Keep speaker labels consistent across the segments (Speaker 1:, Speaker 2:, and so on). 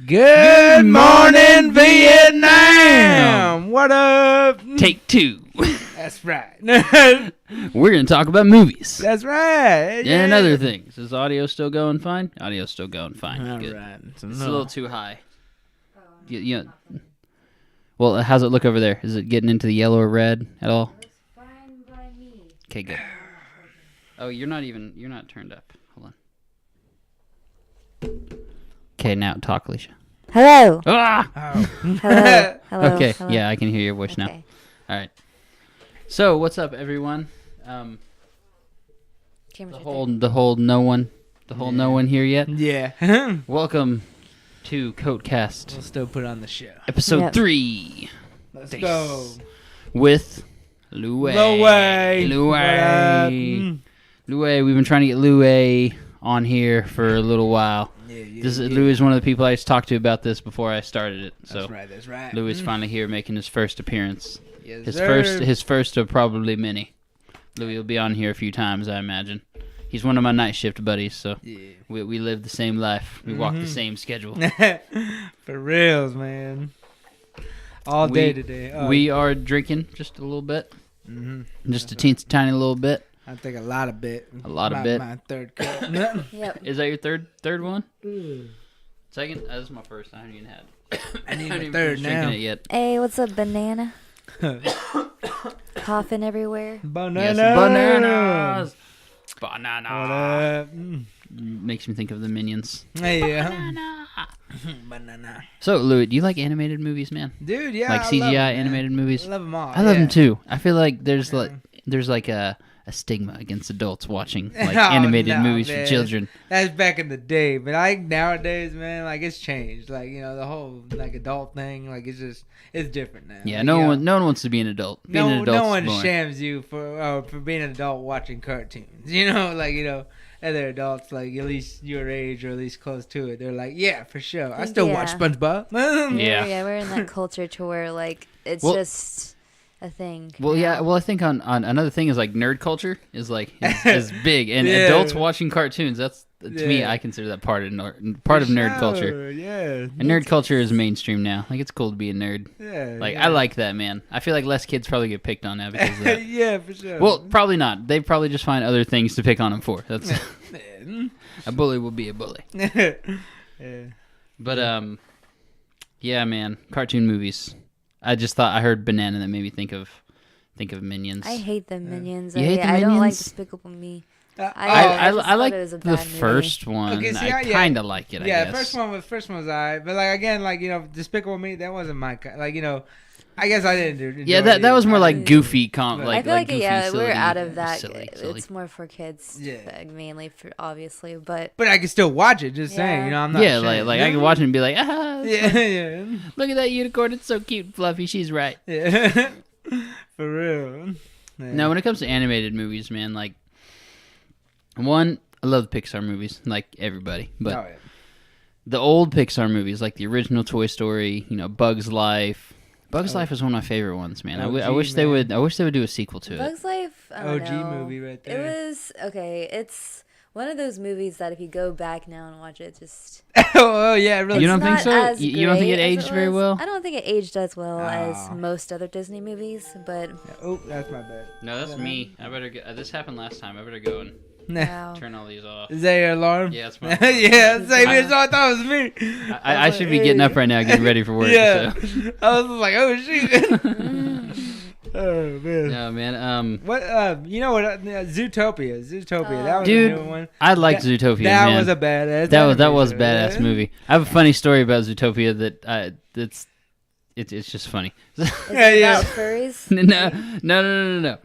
Speaker 1: Good morning, Vietnam. What up?
Speaker 2: Take two.
Speaker 1: That's right.
Speaker 2: We're going to talk about movies.
Speaker 1: That's right.
Speaker 2: Yeah. And other things. Is audio still going fine? Audio's still going fine.
Speaker 1: All
Speaker 2: Good.
Speaker 1: right.
Speaker 2: It's a little too high. Well, how's it look over there? Is it getting into the yellow or red at all?
Speaker 3: Looks fine by me.
Speaker 2: Okay, good. Oh, you're not turned up. Hold on. Okay, now talk, Alicia.
Speaker 3: Hello.
Speaker 2: Ah!
Speaker 1: Oh.
Speaker 3: Hello. Hello.
Speaker 2: Okay,
Speaker 3: Hello.
Speaker 2: yeah, I can hear your voice now.
Speaker 3: Okay.
Speaker 2: All right. So, what's up, everyone?
Speaker 3: Camera's
Speaker 2: The
Speaker 3: right
Speaker 2: whole no one here yet.
Speaker 1: Yeah.
Speaker 2: Welcome to Kotecast,
Speaker 1: We'll still put on the show.
Speaker 2: episode
Speaker 3: Yep.
Speaker 2: 3
Speaker 1: Let's go.
Speaker 2: with LOUAYY.
Speaker 1: LOUAYY. What up?
Speaker 2: LOUAYY. LOUAYY. We've been trying to get LOUAYY on here for a little while. Lou is one of the people I talked to about this before I started it. So
Speaker 1: That's right.
Speaker 2: Lou is finally here making his first appearance.
Speaker 1: Yes,
Speaker 2: His first of probably many. Louis will be on here a few times, I imagine. He's one of my night shift buddies, so
Speaker 1: Yeah.
Speaker 2: we live the same life. We walk the same schedule.
Speaker 1: For reals, man. All day today. Oh,
Speaker 2: We are drinking just a little bit. Just a teensy tiny little bit.
Speaker 1: I think a lot of bit.
Speaker 2: A lot of bit.
Speaker 1: My third cup.
Speaker 3: Yep.
Speaker 2: Is that your third one? Second? This is my first. I haven't even had it.
Speaker 1: I need
Speaker 2: I haven't
Speaker 1: my
Speaker 2: even
Speaker 1: third
Speaker 2: finished drinking
Speaker 1: now.
Speaker 2: it yet.
Speaker 3: Hey, what's up, banana? Coughing everywhere.
Speaker 1: Banana.
Speaker 2: Yes, bananas.
Speaker 1: What
Speaker 2: Banana.
Speaker 1: up?
Speaker 2: Makes me think of the Minions.
Speaker 1: Yeah.
Speaker 2: Banana.
Speaker 1: Banana.
Speaker 2: So, Louis, do you like animated movies, man?
Speaker 1: Dude, yeah.
Speaker 2: Like
Speaker 1: I
Speaker 2: CGI
Speaker 1: love 'em, man.
Speaker 2: animated movies?
Speaker 1: I love them all.
Speaker 2: I love
Speaker 1: yeah.
Speaker 2: them too. I feel like there's like a stigma against adults watching like
Speaker 1: Oh,
Speaker 2: animated
Speaker 1: no,
Speaker 2: movies
Speaker 1: man.
Speaker 2: for children.
Speaker 1: That's back in the day, but like nowadays, man, like it's changed. Like the whole like adult thing, like it's different now.
Speaker 2: Yeah,
Speaker 1: Like,
Speaker 2: no one wants to be an adult. Being an adult's
Speaker 1: no one
Speaker 2: boring.
Speaker 1: shams you for being an adult watching cartoons. Other adults like at least your age or at least close to it. They're like, yeah, for sure. I still watch
Speaker 3: Yeah.
Speaker 1: SpongeBob.
Speaker 2: Yeah.
Speaker 3: We're in that culture to where like it's
Speaker 2: Well-
Speaker 3: just a thing.
Speaker 2: Well, yeah.
Speaker 3: now.
Speaker 2: Well, I think on another thing is like nerd culture is like is big, and
Speaker 1: Yeah.
Speaker 2: adults watching cartoons. That's to me,
Speaker 1: Yeah.
Speaker 2: I consider that part of nerd culture.
Speaker 1: Yeah.
Speaker 2: And nerd culture is mainstream now. Like it's cool to be a nerd.
Speaker 1: Yeah.
Speaker 2: Like
Speaker 1: yeah.
Speaker 2: I like that, man. I feel like less kids probably get picked on now because of that.
Speaker 1: Yeah, for sure.
Speaker 2: Well, probably not. They probably just find other things to pick on them for. That's a bully will be a bully.
Speaker 1: yeah.
Speaker 2: But yeah, man, cartoon movies. I just thought I heard banana that made me think of Minions.
Speaker 3: I hate the Minions.
Speaker 2: You hate the
Speaker 3: I don't like
Speaker 2: Minions?
Speaker 3: Despicable Me.
Speaker 2: I
Speaker 3: just thought
Speaker 2: like
Speaker 3: it was a
Speaker 2: the
Speaker 3: bad movie.
Speaker 2: first one.
Speaker 1: Okay, see,
Speaker 2: I
Speaker 1: yeah.
Speaker 2: kind of like it. I
Speaker 1: Yeah,
Speaker 2: guess.
Speaker 1: first one was alright, but like again, like Despicable Me, that wasn't my kind. Like I guess I didn't do.
Speaker 2: Yeah, that was more like goofy
Speaker 1: Like-
Speaker 2: like
Speaker 3: I feel like
Speaker 2: goofy,
Speaker 3: we're
Speaker 2: silly,
Speaker 3: out of that.
Speaker 2: Silly.
Speaker 3: It's more for kids,
Speaker 1: Yeah.
Speaker 3: mainly for obviously, but
Speaker 1: But I can still watch it. Just saying,
Speaker 3: Yeah.
Speaker 1: I'm not.
Speaker 2: Yeah,
Speaker 1: ashamed.
Speaker 2: like I can watch it and be like, ah,
Speaker 1: Yeah, yeah,
Speaker 2: look at that unicorn. It's so cute and fluffy. She's right.
Speaker 1: yeah. For real. Yeah.
Speaker 2: No, when it comes to animated movies, man, like one, I love the Pixar movies, like everybody, but
Speaker 1: Oh, yeah.
Speaker 2: the old Pixar movies, like the original Toy Story, Bugs Life. Bugs Life is one of my favorite ones, man. I
Speaker 1: OG,
Speaker 2: wish they
Speaker 1: man.
Speaker 2: would. I wish they would do a sequel to it.
Speaker 3: Bugs Life, I don't
Speaker 1: OG
Speaker 3: know.
Speaker 1: movie right
Speaker 3: It
Speaker 1: there.
Speaker 3: was okay. It's one of those movies that if you go back now and watch it, just
Speaker 1: Oh yeah, really.
Speaker 2: You don't think
Speaker 3: not
Speaker 2: so?
Speaker 3: as
Speaker 2: You don't think it
Speaker 3: great as
Speaker 2: aged very
Speaker 3: was.
Speaker 2: well?
Speaker 3: I don't think it aged as well as
Speaker 1: Oh.
Speaker 3: most other Disney movies, but
Speaker 1: Oh, that's my bad.
Speaker 2: No, that's me. I better go. This happened last time. I better go and
Speaker 3: wow.
Speaker 2: turn all these off.
Speaker 1: Is that your alarm?
Speaker 2: Yeah, it's my.
Speaker 1: Yeah, same as I thought it was me.
Speaker 2: I should be getting up right now, getting ready for work.
Speaker 1: Yeah,
Speaker 2: So.
Speaker 1: I was like, oh shoot. Oh man.
Speaker 2: No, man.
Speaker 1: What? You know what? Zootopia. That was
Speaker 2: Dude,
Speaker 1: a new one.
Speaker 2: I liked
Speaker 1: That-
Speaker 2: Zootopia.
Speaker 1: That
Speaker 2: man.
Speaker 1: was a badass.
Speaker 2: that was a
Speaker 1: animation,
Speaker 2: badass
Speaker 1: man.
Speaker 2: movie. I have a funny story about Zootopia that's it's just funny.
Speaker 3: Is
Speaker 1: Yeah,
Speaker 3: it
Speaker 1: yeah.
Speaker 3: about furries?
Speaker 2: No.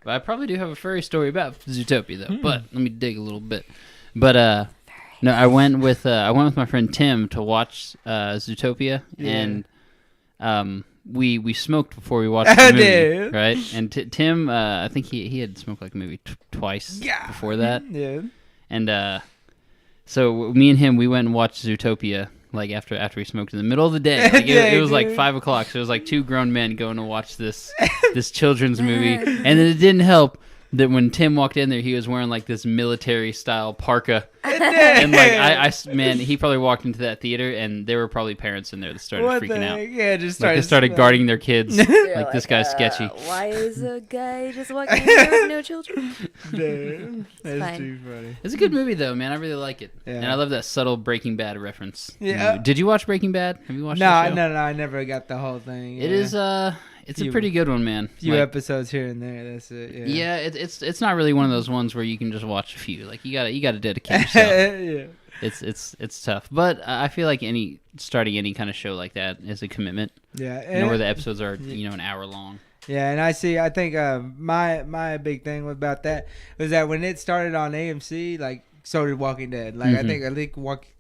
Speaker 2: But I probably do have a furry story about Zootopia though. But let me dig a little bit. But no, I went with my friend Tim to watch Zootopia,
Speaker 1: Yeah.
Speaker 2: and we smoked before we watched the movie,
Speaker 1: Dude.
Speaker 2: right? And Tim, I think he had smoked like maybe twice
Speaker 1: Yeah.
Speaker 2: before that,
Speaker 1: Yeah.
Speaker 2: and so me and him we went and watched Zootopia. Like after we smoked in the middle of the day, like it was like
Speaker 1: dude.
Speaker 2: 5 o'clock. So it was like two grown men going to watch this children's movie, and then it didn't help. that when Tim walked in there, he was wearing like this military style parka. And like man, he probably walked into that theater and there were probably parents in there that started freaking out.
Speaker 1: Yeah, just
Speaker 2: like they started guarding their kids. like this guy's sketchy.
Speaker 3: Why is a guy just walking in there with no children?
Speaker 1: Dude, that's too funny.
Speaker 2: It's a good movie though, man. I really like it.
Speaker 1: Yeah.
Speaker 2: And I love that subtle Breaking Bad reference.
Speaker 1: Yeah.
Speaker 2: Did you watch Breaking Bad? Have you watched the show?
Speaker 1: No, I never got the whole thing.
Speaker 2: It is it's a pretty good one, man.
Speaker 1: Few episodes here and there. That's it.
Speaker 2: Yeah, it's not really one of those ones where you can just watch a few. Like you gotta dedicate yourself.
Speaker 1: Yeah.
Speaker 2: It's tough, but I feel like starting any kind of show like that is a commitment.
Speaker 1: Yeah,
Speaker 2: where the episodes are an hour long.
Speaker 1: Yeah, and I think my big thing about that was that when it started on AMC, like so did Walking Dead. Like I think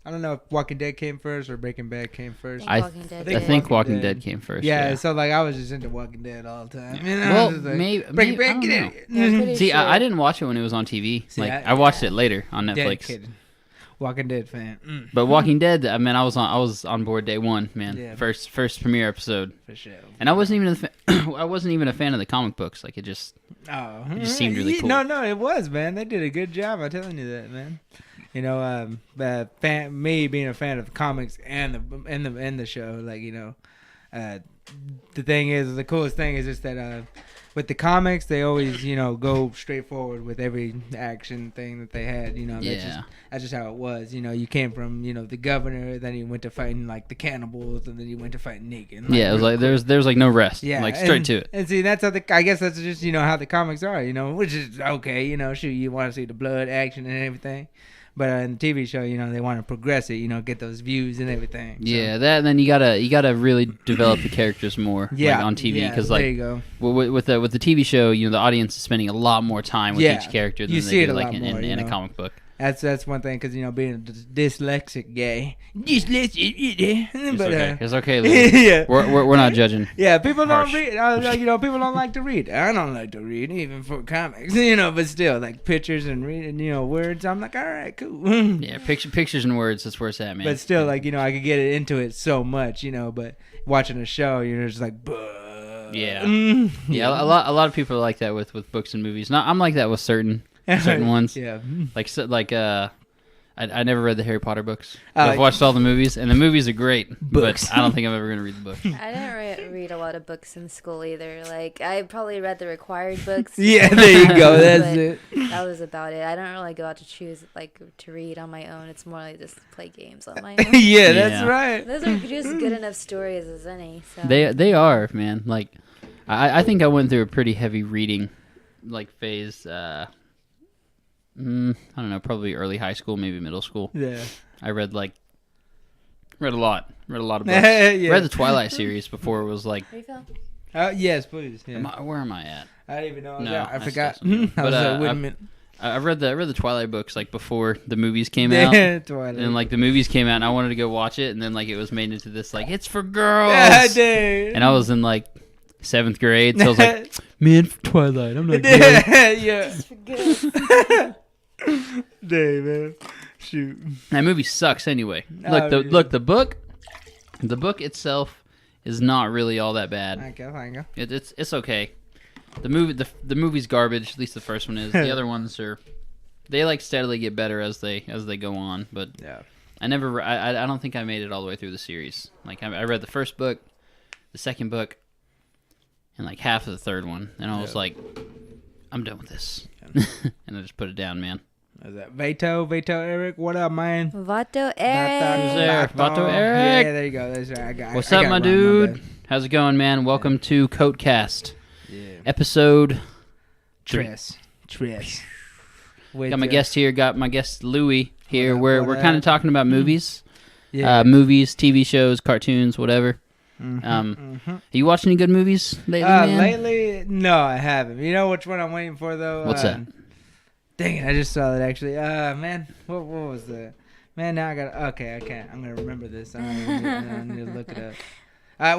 Speaker 1: I don't know if Walking Dead came first or Breaking Bad came first.
Speaker 2: I think Walking Dead came first.
Speaker 1: Yeah, so like I was just into Walking Dead all the time. You know?
Speaker 2: Well,
Speaker 1: like,
Speaker 2: maybe
Speaker 1: Breaking Bad, get it.
Speaker 2: See, I didn't watch it when it was on TV.
Speaker 1: See,
Speaker 2: I watched it later on Netflix.
Speaker 1: Dedicated Walking Dead fan.
Speaker 2: But Walking Dead, I mean, I was on board day one, man.
Speaker 1: Yeah.
Speaker 2: First premiere episode.
Speaker 1: For sure.
Speaker 2: And I wasn't even a fan of the comic books. Like it just seemed really cool.
Speaker 1: No, it was, man. They did a good job. I'm telling you that, man. You know, me being a fan of the comics and the show, like the coolest thing is just that with the comics they always go straight forward with every action thing that they had. That's just how it was. You came from the governor, then you went to fighting like the cannibals, and then you went to fighting Negan.
Speaker 2: Like, it was like there's like no rest.
Speaker 1: Yeah,
Speaker 2: like straight to it.
Speaker 1: And see, that's how I guess that's just how the comics are. Which is okay. Shoot, you want to see the blood, action, and everything. But in the TV show, they want to progress it, get those views and everything. So.
Speaker 2: Yeah, that, and then you gotta really develop the characters more.
Speaker 1: Yeah,
Speaker 2: like on TV, because
Speaker 1: there you go.
Speaker 2: with the TV show, the audience is spending a lot more time with each character than they do like in a comic book.
Speaker 1: That's one thing, because being a dyslexic guy,
Speaker 2: It's okay. Lou.
Speaker 1: Yeah,
Speaker 2: we're not judging.
Speaker 1: Yeah, people don't read. People don't like to read. I don't like to read, even for comics. But still, like pictures and reading, words. I'm like, all right, cool.
Speaker 2: Yeah, pictures and words. That's where it's at, man.
Speaker 1: But still, like I could get into it so much, But watching a show, you're just like, buh.
Speaker 2: Yeah, yeah. A lot of people are like that with books and movies. I'm like that with certain ones.
Speaker 1: Yeah.
Speaker 2: I never read the Harry Potter books. I've watched all the movies, and the movies are great,
Speaker 1: books.
Speaker 2: but I don't think I'm ever going to read the book.
Speaker 3: I didn't read a lot of books in school either. Like, I probably read the required books.
Speaker 1: Yeah, there you go. That's it.
Speaker 3: That was about it. I don't really go out to choose, to read on my own. It's more like just play games on my own.
Speaker 1: Yeah, that's right.
Speaker 3: Those are just good enough stories as any. So.
Speaker 2: They are, man. Like, I think I went through a pretty heavy reading, phase. I don't know, probably early high school, maybe middle school.
Speaker 1: Yeah.
Speaker 2: I read a lot of books.
Speaker 1: Yeah.
Speaker 2: Read the Twilight series before it was like.
Speaker 3: Refill?
Speaker 1: Yes, please. Yeah.
Speaker 2: Where am I at?
Speaker 1: I didn't even know. I
Speaker 2: forgot.
Speaker 1: forgot.
Speaker 2: But I read the Twilight books before the movies came out.
Speaker 1: Twilight.
Speaker 2: And the movies came out, and I wanted to go watch it, and then it was made into this it's for girls.
Speaker 1: Yeah, dude.
Speaker 2: And I was in 7th grade, so I was like, man, for Twilight, I'm not good.
Speaker 1: Yeah.
Speaker 3: Just for good.
Speaker 1: Dang, man. Shoot.
Speaker 2: That movie sucks anyway. The book itself is not really all that bad.
Speaker 1: Thank you.
Speaker 2: It's okay. The movie's garbage. At least the first one is. The other ones they steadily get better as they go on. But
Speaker 1: yeah,
Speaker 2: I don't think I made it all the way through the series. I read the first book, the second book, and half of the third one, and I was like, I'm done with this, and I just put it down, man.
Speaker 1: Is that Vato Eric? What up, man?
Speaker 3: Vato Eric.
Speaker 2: Who's there? Vato Eric.
Speaker 1: Yeah, there you go. That's right.
Speaker 2: What's up, my dude? How's it going, man? Welcome to Kotecast.
Speaker 1: Yeah.
Speaker 2: Episode 3.
Speaker 1: Tress.
Speaker 2: Got my guest here. Got my guest LOUAYY here.
Speaker 1: What
Speaker 2: We're kind of talking about movies.
Speaker 1: Yeah.
Speaker 2: Movies, TV shows, cartoons, whatever. Have you watched any good movies lately, man?
Speaker 1: Lately, no, I haven't. You know which one I'm waiting for though?
Speaker 2: What's that?
Speaker 1: Dang it, I just saw it actually. Man, what was that? Man, now I got. Okay, I can't. I'm gonna remember this. I need to look it up.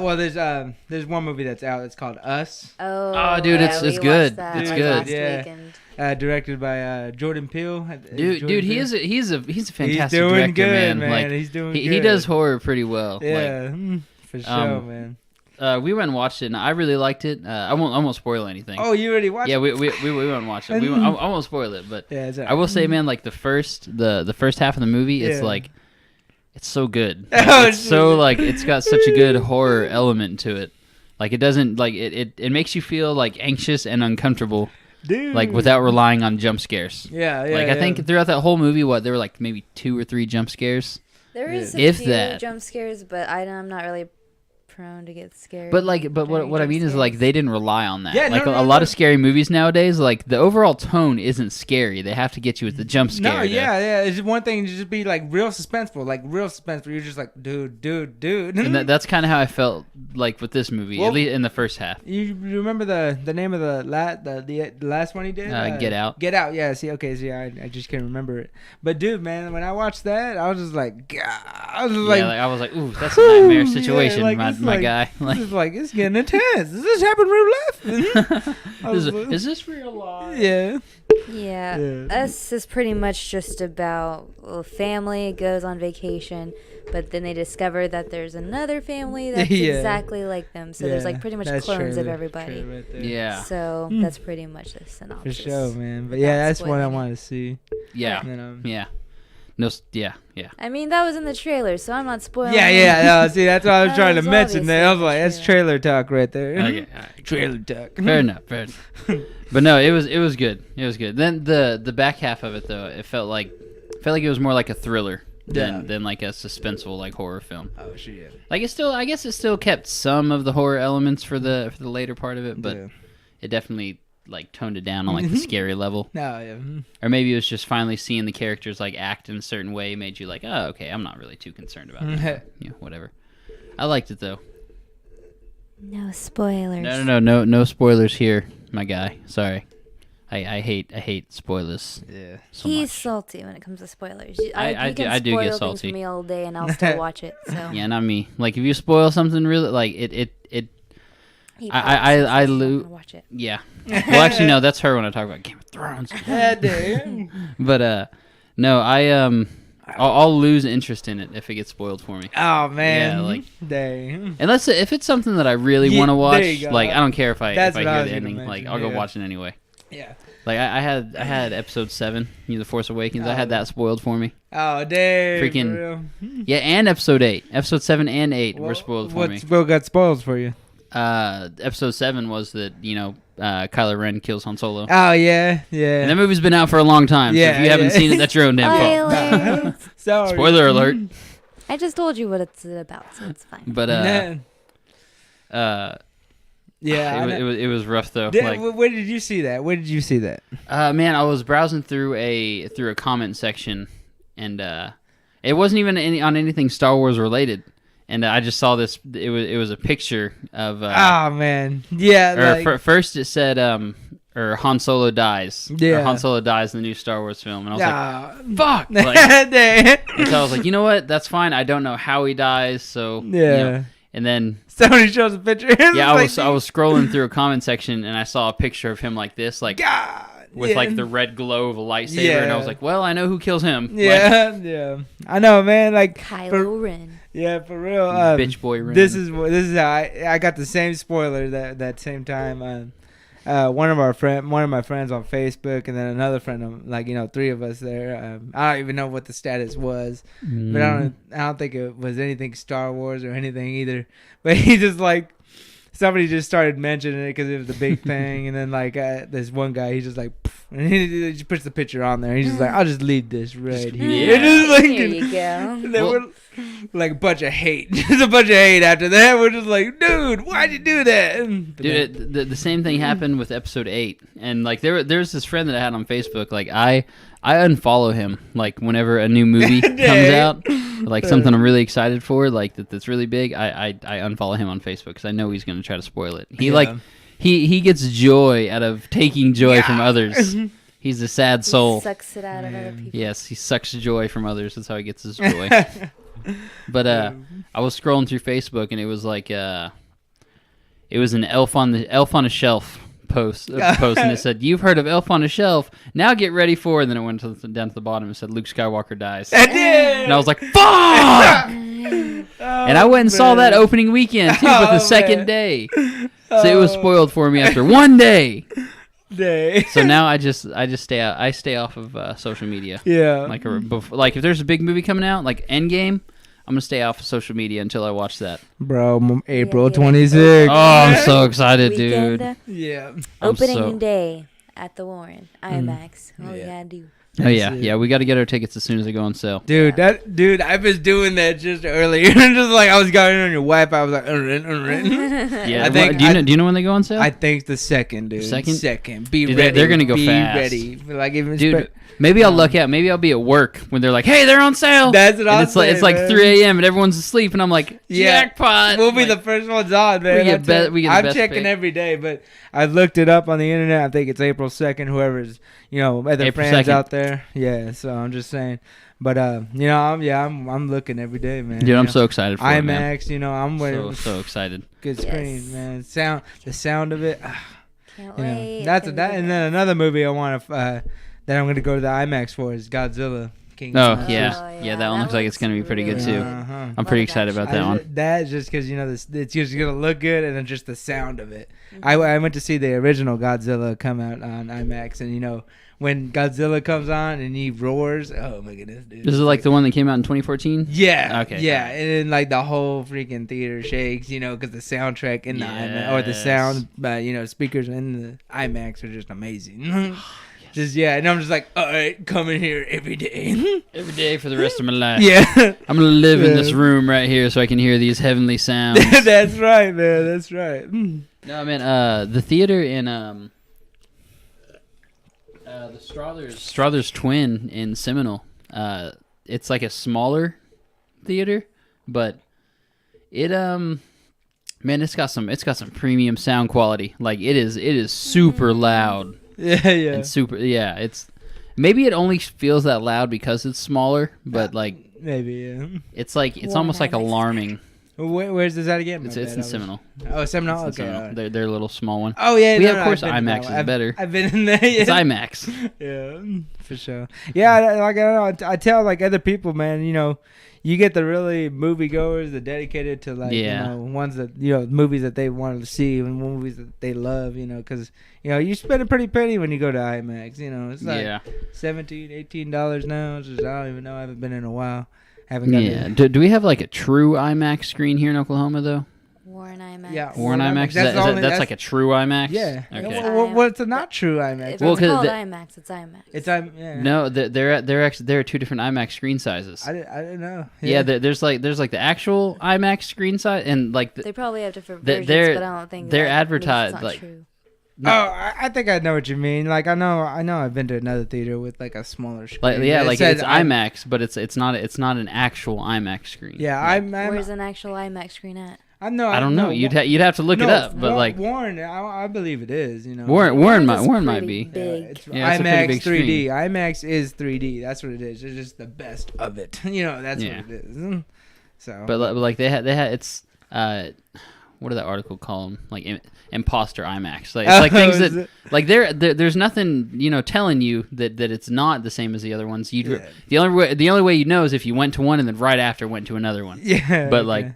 Speaker 1: Well, there's one movie that's out. It's called Us.
Speaker 3: Oh,
Speaker 2: dude,
Speaker 3: yeah,
Speaker 2: it's good. It's good.
Speaker 1: Yeah. Directed by Jordan Peele.
Speaker 2: Dude, he's a fantastic
Speaker 1: doing
Speaker 2: director,
Speaker 1: good,
Speaker 2: man.
Speaker 1: He's doing good.
Speaker 2: He does horror pretty well.
Speaker 1: Yeah, for sure, man.
Speaker 2: we went and watched it, and I really liked it. I won't spoil anything.
Speaker 1: Oh, you already watched?
Speaker 2: Yeah, we went and watched it. I won't spoil it, but I will say, man, like the first half of the movie, it's like it's so good. Like, it's so like it's got such a good horror element to it. Like it doesn't like it makes you feel like anxious and uncomfortable. Dude. Like without relying on jump scares.
Speaker 1: Yeah.
Speaker 2: Like I think throughout that whole movie, there were like maybe 2 or 3 jump scares.
Speaker 3: There is a few jump scares, but I'm not really prone to get scared.
Speaker 2: But what I mean is like they didn't rely on that.
Speaker 1: Yeah,
Speaker 2: like a lot of scary movies nowadays, like the overall tone isn't scary. They have to get you with the jump scare.
Speaker 1: No, yeah. It's one thing to just be like real suspenseful. You're just like, dude.
Speaker 2: And that's kind of how I felt like with this movie, at least in the first half.
Speaker 1: You remember the name of the last one he did?
Speaker 2: Get Out.
Speaker 1: Get Out. Yeah. I just can't remember it. But dude, man, when I watched that, I was just like, God. I was like,
Speaker 2: ooh, that's a nightmare situation, my guy.
Speaker 1: Like, this is like, it's getting intense. Does this happen real life?
Speaker 2: Is this real life?
Speaker 1: Yeah.
Speaker 3: Yeah. Us is pretty much just about a family goes on vacation, but then they discover that there's another family that's exactly like them. So there's like pretty much clones of everybody.
Speaker 2: Yeah.
Speaker 3: So that's pretty much the synopsis.
Speaker 1: For sure, man. But yeah, that's what I want to see.
Speaker 2: Yeah. Yeah. No, yeah.
Speaker 3: I mean, that was in the trailer, so I'm not spoiling.
Speaker 1: Yeah. No, see, that's what I was trying to mention there. I was like, that's trailer talk right there.
Speaker 2: Okay,
Speaker 1: trailer talk.
Speaker 2: Fair enough. But no, it was good. It was good. Then the back half of it though, it felt like it was more like a thriller than like a suspenseful like horror film.
Speaker 1: Oh shit.
Speaker 2: Like I guess it still kept some of the horror elements for the later part of it, but it definitely like toned it down on like the scary level.
Speaker 1: No, yeah.
Speaker 2: Or maybe it was just finally seeing the characters like act in a certain way made you like, oh, okay, I'm not really too concerned about that. Whatever. I liked it though.
Speaker 3: No spoilers.
Speaker 2: No spoilers here, my guy. Sorry. I hate spoilers.
Speaker 1: Yeah.
Speaker 3: He's
Speaker 2: much.
Speaker 3: salty when it comes to spoilers.
Speaker 2: I do get salty.
Speaker 3: Things for me all day, and I'll still watch it. So.
Speaker 2: Yeah, not me. Like if you spoil something really, like it. I lose.
Speaker 3: Watch it.
Speaker 2: Yeah. Well, actually, no. That's her when I talk about Game of Thrones.
Speaker 1: Yeah, dude.
Speaker 2: But no, I'll lose interest in it if it gets spoiled for me.
Speaker 1: Oh man.
Speaker 2: Yeah, like
Speaker 1: dang.
Speaker 2: Unless if it's something that I really want to watch, like I don't care if I hear the ending.
Speaker 1: Mention,
Speaker 2: like I'll go watch it anyway.
Speaker 1: Yeah.
Speaker 2: Like I had episode 7, The Force Awakens. I had that spoiled for me.
Speaker 1: Oh dang.
Speaker 2: Freaking. Yeah, and episode 8, episode 7 and 8 were spoiled for me.
Speaker 1: What got spoiled for you?
Speaker 2: Episode 7 was that Kylo Ren kills Han Solo.
Speaker 1: Oh yeah.
Speaker 2: And that movie's been out for a long time. So if you haven't seen it, that's your own damn fault.
Speaker 1: Sorry.
Speaker 2: Spoiler alert.
Speaker 3: I just told you what it's about, so it's fine.
Speaker 2: But
Speaker 1: yeah,
Speaker 2: it was rough though.
Speaker 1: Where did you see that?
Speaker 2: Man, I was browsing through a comment section, and it wasn't even on anything Star Wars related. And I just saw this. It was a picture of.
Speaker 1: Oh man, yeah.
Speaker 2: First it said, or Han Solo dies.
Speaker 1: Yeah.
Speaker 2: Or Han Solo dies in the new Star Wars film, and I was like, fuck. And so I was like, you know what? That's fine. I don't know how he dies, so
Speaker 1: yeah.
Speaker 2: And then
Speaker 1: somebody shows a picture.
Speaker 2: Yeah, I was scrolling through a comment section, and I saw a picture of him like this, like.
Speaker 1: God.
Speaker 2: With like the red glow of a lightsaber, and I was like, "Well, I know who kills him."
Speaker 1: Yeah, I know, man. Like
Speaker 3: Kylo Ren.
Speaker 1: Yeah, for real.
Speaker 2: Bitch boy Ren.
Speaker 1: This is how I got the same spoiler that same time. One of my friends on Facebook, and then another friend, like 3 of us there. I don't even know what the status was, but I don't think it was anything Star Wars or anything either. But he just like. Somebody just started mentioning it because it was the big thing, and then like this one guy, he's just like, and he just puts the picture on there. He's just like, I'll just leave this right here.
Speaker 3: There you go.
Speaker 1: They were like a bunch of hate, just a bunch of hate after that. We're just like, dude, why'd you do that?
Speaker 2: Dude, the same thing happened with episode 8, and like there's this friend that I had on Facebook. Like I unfollow him like whenever a new movie comes out, like something I'm really excited for, like that's really big. I unfollow him on Facebook because I know he's gonna try to spoil it. He gets joy out of taking joy from others. He's a sad soul.
Speaker 3: He sucks it out of other people.
Speaker 2: Yes, he sucks joy from others. That's how he gets his joy. But I was scrolling through Facebook, and it was like it was an Elf on a Shelf post, and it said, "You've heard of Elf on a Shelf. Now get ready for." And then it went down to the bottom and said, "Luke Skywalker dies."
Speaker 1: I did.
Speaker 2: And I was like, "Fuck!" And I went and saw that opening weekend too, but the second day. So it was spoiled for me after one day. So now I just stay out. I stay off of social media.
Speaker 1: Yeah.
Speaker 2: Like if there's a big movie coming out, like Endgame, I'm gonna stay off of social media until I watch that.
Speaker 1: Bro, April 26th.
Speaker 2: Oh, I'm so excited, dude.
Speaker 1: Yeah.
Speaker 3: Opening day at the Warren IMAX. Oh yeah, dude.
Speaker 2: Oh yeah. We got to get our tickets as soon as they go on sale.
Speaker 1: Dude, I was doing that just earlier. Just like I was going on your Wi-Fi. I was like, unwritten.
Speaker 2: Yeah. I think, do you know when they go on sale?
Speaker 1: I think the second, dude. Second. Be ready.
Speaker 2: They're gonna go fast.
Speaker 1: Be ready. Like even
Speaker 2: dude. Maybe I'll luck out. Maybe I'll be at work when they're like, "Hey, they're on sale."
Speaker 1: That's what I'm saying.
Speaker 2: It's like 3 a.m. and everyone's asleep, and I'm like, "Jackpot!"
Speaker 1: We'll be the first ones on, man. I'm checking every day, but I looked it up on the internet. I think it's April 2nd. Whoever's other friends out there, so I'm just saying. But I'm looking every day, man.
Speaker 2: Dude, I'm so excited for
Speaker 1: IMAX.
Speaker 2: it, man.
Speaker 1: I'm waiting.
Speaker 2: So excited.
Speaker 1: Good screen, man. The sound of it.
Speaker 3: Can't wait.
Speaker 1: That's that, and then another movie I want to. That I'm going to go to the IMAX for is Godzilla. King
Speaker 2: yeah, that one looks like it's going to be pretty good too. I'm pretty excited about that one.
Speaker 1: That's just because it's just going to look good, and then just the sound of it. I went to see the original Godzilla come out on IMAX, and when Godzilla comes on and he roars, oh my goodness, dude!
Speaker 2: This is like the one that came out in 2014.
Speaker 1: Yeah.
Speaker 2: Okay.
Speaker 1: Yeah, and then like the whole freaking theater shakes, because the soundtrack in the IMAX or the sound, speakers in the IMAX are just amazing. And I'm just like, all right, coming here every day.
Speaker 2: Every day for the rest of my life.
Speaker 1: Yeah.
Speaker 2: I'm going to live in this room right here so I can hear these heavenly sounds.
Speaker 1: That's right, man. That's right.
Speaker 2: No, man, the theater in the Struthers Twin in Seminole, it's like a smaller theater, but it it's got some premium sound quality. Like it is super loud.
Speaker 1: Yeah.
Speaker 2: And it's maybe it only feels that loud because it's smaller, but
Speaker 1: maybe
Speaker 2: it's like it's almost like alarming.
Speaker 1: Where's this at again?
Speaker 2: It's in Seminole.
Speaker 1: Oh, Seminole. Okay,
Speaker 2: Seminole. They're a little small one.
Speaker 1: Oh yeah,
Speaker 2: of course IMAX is better.
Speaker 1: I've been in there. Yeah.
Speaker 2: It's IMAX.
Speaker 1: Yeah, for sure. Yeah, I don't know. I tell other people, man. You get the really moviegoers that dedicated to ones that movies that they wanted to see and movies that they love. Because you spend a pretty penny when you go to IMAX. It's like $17, $18 now. It's just, I don't even know. I haven't been in a while.
Speaker 2: Do we have like a true IMAX screen here in Oklahoma though?
Speaker 3: Warren IMAX.
Speaker 1: Yeah,
Speaker 2: Warren IMAX. That's like a true IMAX.
Speaker 1: Yeah.
Speaker 2: Okay.
Speaker 1: What's a not true IMAX?
Speaker 3: If it's called IMAX, it's IMAX.
Speaker 1: It's yeah.
Speaker 2: No, there are two different IMAX screen sizes.
Speaker 1: I didn't know.
Speaker 2: Yeah, there's like the actual IMAX screen size and like
Speaker 3: they probably have different versions, but I don't think
Speaker 2: they're advertised
Speaker 3: like. True.
Speaker 1: No. Oh, I think I know what you mean. Like I know I've been to another theater with like a smaller screen.
Speaker 2: It's IMAX, but it's not an actual IMAX screen.
Speaker 1: Yeah,
Speaker 3: where's an actual IMAX screen at?
Speaker 2: I don't know. You'd have to look it up, but
Speaker 1: Warren, I believe it is.
Speaker 2: Warren might be.
Speaker 3: Big.
Speaker 1: IMAX 3D. IMAX is 3D. That's what it is. It's just the best of it. That's what it is. So,
Speaker 2: but like they had it's what did that article call them? Like imposter IMAX. Like it's like things that like there's nothing telling you that it's not the same as the other ones. The only way you know is if you went to one and then right after went to another one.
Speaker 1: Yeah.
Speaker 2: But like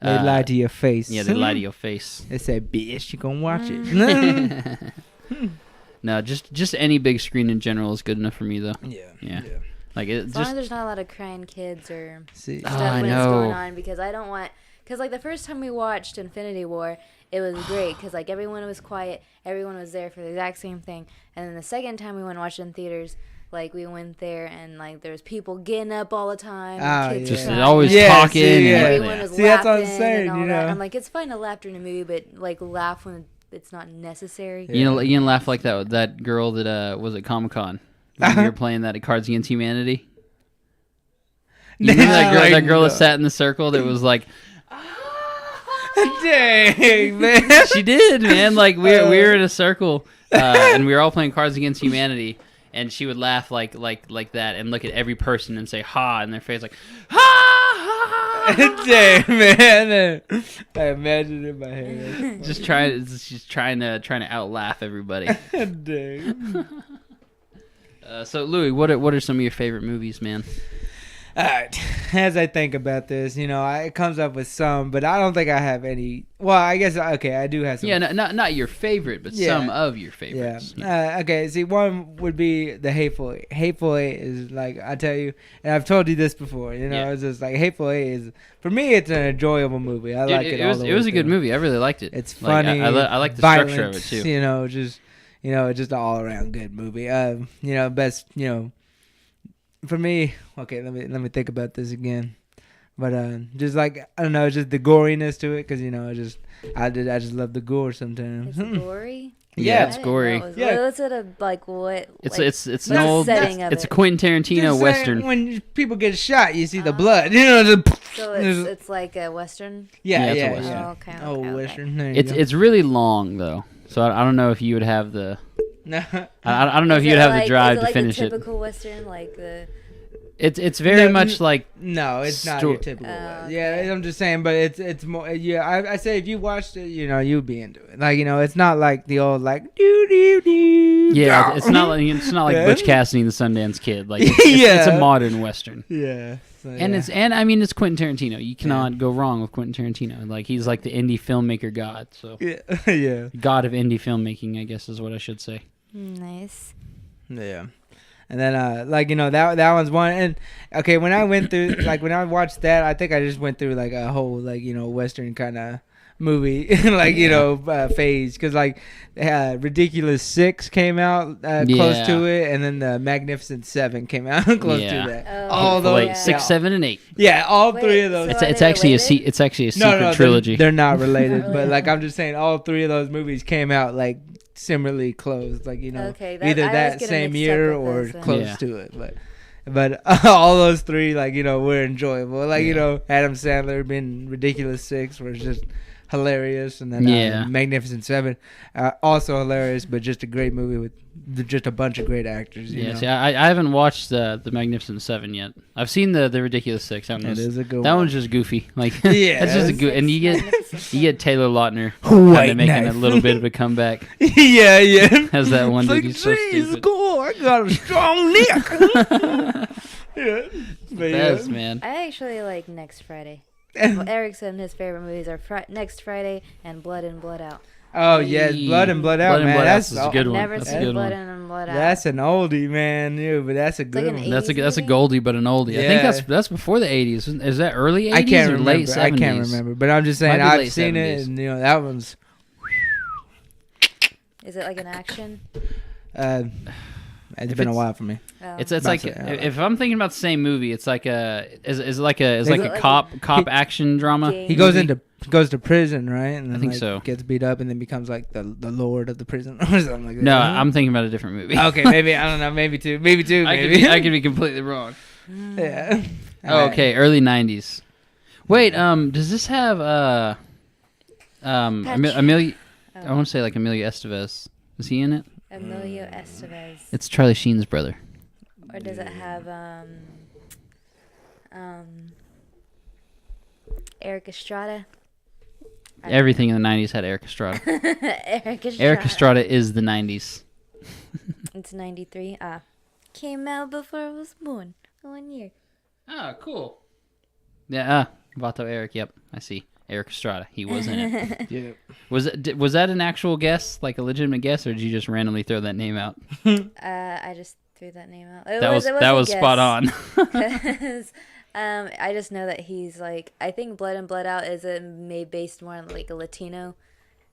Speaker 1: they lie to your face.
Speaker 2: Yeah, they lie to your face.
Speaker 1: They say, "Bitch, you gonna watch it."
Speaker 2: No, just any big screen in general is good enough for me though.
Speaker 1: Yeah.
Speaker 2: Like
Speaker 3: as long as there's not a lot of crying kids or stuff
Speaker 2: when
Speaker 3: it's going on, because I don't want. Because, like, the first time we watched Infinity War, it was great. Because, like, everyone was quiet. Everyone was there for the exact same thing. And then the second time we went and watched it in theaters, like, we went there and, like, there was people getting up all the time. Kids
Speaker 2: just always talking.
Speaker 3: Everyone was laughing.
Speaker 1: That's what I'm saying,
Speaker 3: and all that. I'm like, it's fine to laugh during a movie, but, like, laugh when it's not necessary.
Speaker 2: You can laugh like that girl that was at Comic-Con. When you were playing that at Cards Against Humanity. You remember that girl that sat in the circle that was like...
Speaker 1: Dang, man.
Speaker 2: She did, man. Like we were in a circle and we were all playing Cards Against Humanity, and she would laugh like that and look at every person and say ha in their face, like ha ha.
Speaker 1: Dang, man. I imagine it in my head.
Speaker 2: She's trying to out laugh everybody.
Speaker 1: Dang.
Speaker 2: So Louis, what are some of your favorite movies, man?
Speaker 1: All right. as I think about this, it comes up with some, but I don't think I have any. Well, I guess I do have some.
Speaker 2: Yeah, not your favorite, but some of your favorites.
Speaker 1: Yeah. Okay. See, one would be the Hateful Eight. Hateful Eight is like, I tell you, and I've told you this before. It's just like Hateful Eight is, for me, it's an enjoyable movie. I like it.
Speaker 2: It was a good movie. I really liked it.
Speaker 1: It's funny.
Speaker 2: I like the
Speaker 1: violence,
Speaker 2: structure of it too.
Speaker 1: Just an all around good movie. Best. For me, okay. Let me think about this again. But just like, I don't know, just the goriness to it, because I just love the gore sometimes.
Speaker 3: It's gory.
Speaker 2: Yeah, it's gory.
Speaker 3: What's it like? What?
Speaker 2: It's an old. It's a Quentin Tarantino western.
Speaker 1: When people get shot, you see the blood.
Speaker 3: So it's like a western.
Speaker 1: Yeah,
Speaker 2: it's a western.
Speaker 3: Oh, okay.
Speaker 1: Oh, western.
Speaker 2: It's really long though, so I don't know if you would have the.
Speaker 1: No.
Speaker 2: I don't know if you'd have the drive to finish it.
Speaker 3: Typical western, like the.
Speaker 2: It's very much like
Speaker 1: no, it's not your typical one. Yeah, I'm just saying, but it's more. Yeah, I say if you watched it, you'd be into it. Like it's not like the old like doo doo doo.
Speaker 2: Yeah, it's not like Butch Cassidy and the Sundance Kid. Like it's a modern western.
Speaker 1: Yeah,
Speaker 2: it's Quentin Tarantino. You cannot go wrong with Quentin Tarantino. Like he's like the indie filmmaker god. So
Speaker 1: yeah,
Speaker 2: god of indie filmmaking, I guess is what I should say.
Speaker 3: Nice.
Speaker 1: Yeah. And then, that one's one. And, okay, when I went through, when I watched that, I think I just went through, a whole, Western kind of movie, phase. Because, Ridiculous 6 came out close to it. And then the Magnificent 7 came out close to that.
Speaker 3: All
Speaker 2: those. 6, 7, and 8.
Speaker 1: Yeah, all three of those.
Speaker 2: It's actually a secret trilogy.
Speaker 1: They're not related. But, I'm just saying, all three of those movies came out, similarly close, either that same year or close to it, but all those three were enjoyable. Adam Sandler being Ridiculous 6 was just hilarious, and then Magnificent 7 also hilarious, but just a great movie with just a bunch of great actors.
Speaker 2: See, I haven't watched the Magnificent 7 yet. I've seen the Ridiculous 6. That one's just goofy. That's just a good. And you get Taylor Lautner making a little bit of a comeback.
Speaker 1: Yeah.
Speaker 2: Has that one that he's so stupid.
Speaker 1: Cool. I got a strong neck.
Speaker 2: Best, man.
Speaker 3: I actually like Next Friday. Eric said his favorite movies are Next Friday and Blood In, Blood Out.
Speaker 1: Oh yes, Blood In, Blood Out, man. That's
Speaker 2: a good one.
Speaker 3: Never seen Blood In and Blood Out.
Speaker 1: That's an oldie, man. But that's a good one.
Speaker 2: That's a goldie, but an oldie. Yeah. I think that's before the 80s. Is that early 80s or late 70s?
Speaker 1: I can't remember, but I'm just saying I've seen 70s. It, and that one's.
Speaker 3: Is it like an action?
Speaker 1: It's been a while for me.
Speaker 2: Oh. It's like if I'm thinking about the same movie, it's like a cop action drama.
Speaker 1: He goes to prison, right? And then,
Speaker 2: I think so.
Speaker 1: Gets beat up and then becomes like the lord of the prison or something like that.
Speaker 2: No, I'm thinking about a different movie.
Speaker 1: Okay, maybe I don't know, maybe two.
Speaker 2: I could be completely wrong.
Speaker 1: Yeah.
Speaker 2: Okay, early 90s. Wait, does this have Amelia? I want to say Emilio Estevez. Is he in it?
Speaker 3: Emilio Estevez.
Speaker 2: It's Charlie Sheen's brother.
Speaker 3: Or does it have Eric Estrada?
Speaker 2: Everything in the 90s had Eric Estrada. Eric Estrada is the 90s.
Speaker 3: It's 93. Came out before I was born. 1 year.
Speaker 2: Oh, cool. Yeah, Vato Eric. Yep, I see. Eric Estrada. He was in it.
Speaker 1: Yeah.
Speaker 2: Was that an actual guess, like a legitimate guess, or did you just randomly throw that name out?
Speaker 3: I just threw that name out. That was
Speaker 2: spot on.
Speaker 3: I just know that he's I think Blood In, Blood Out is based more on a Latino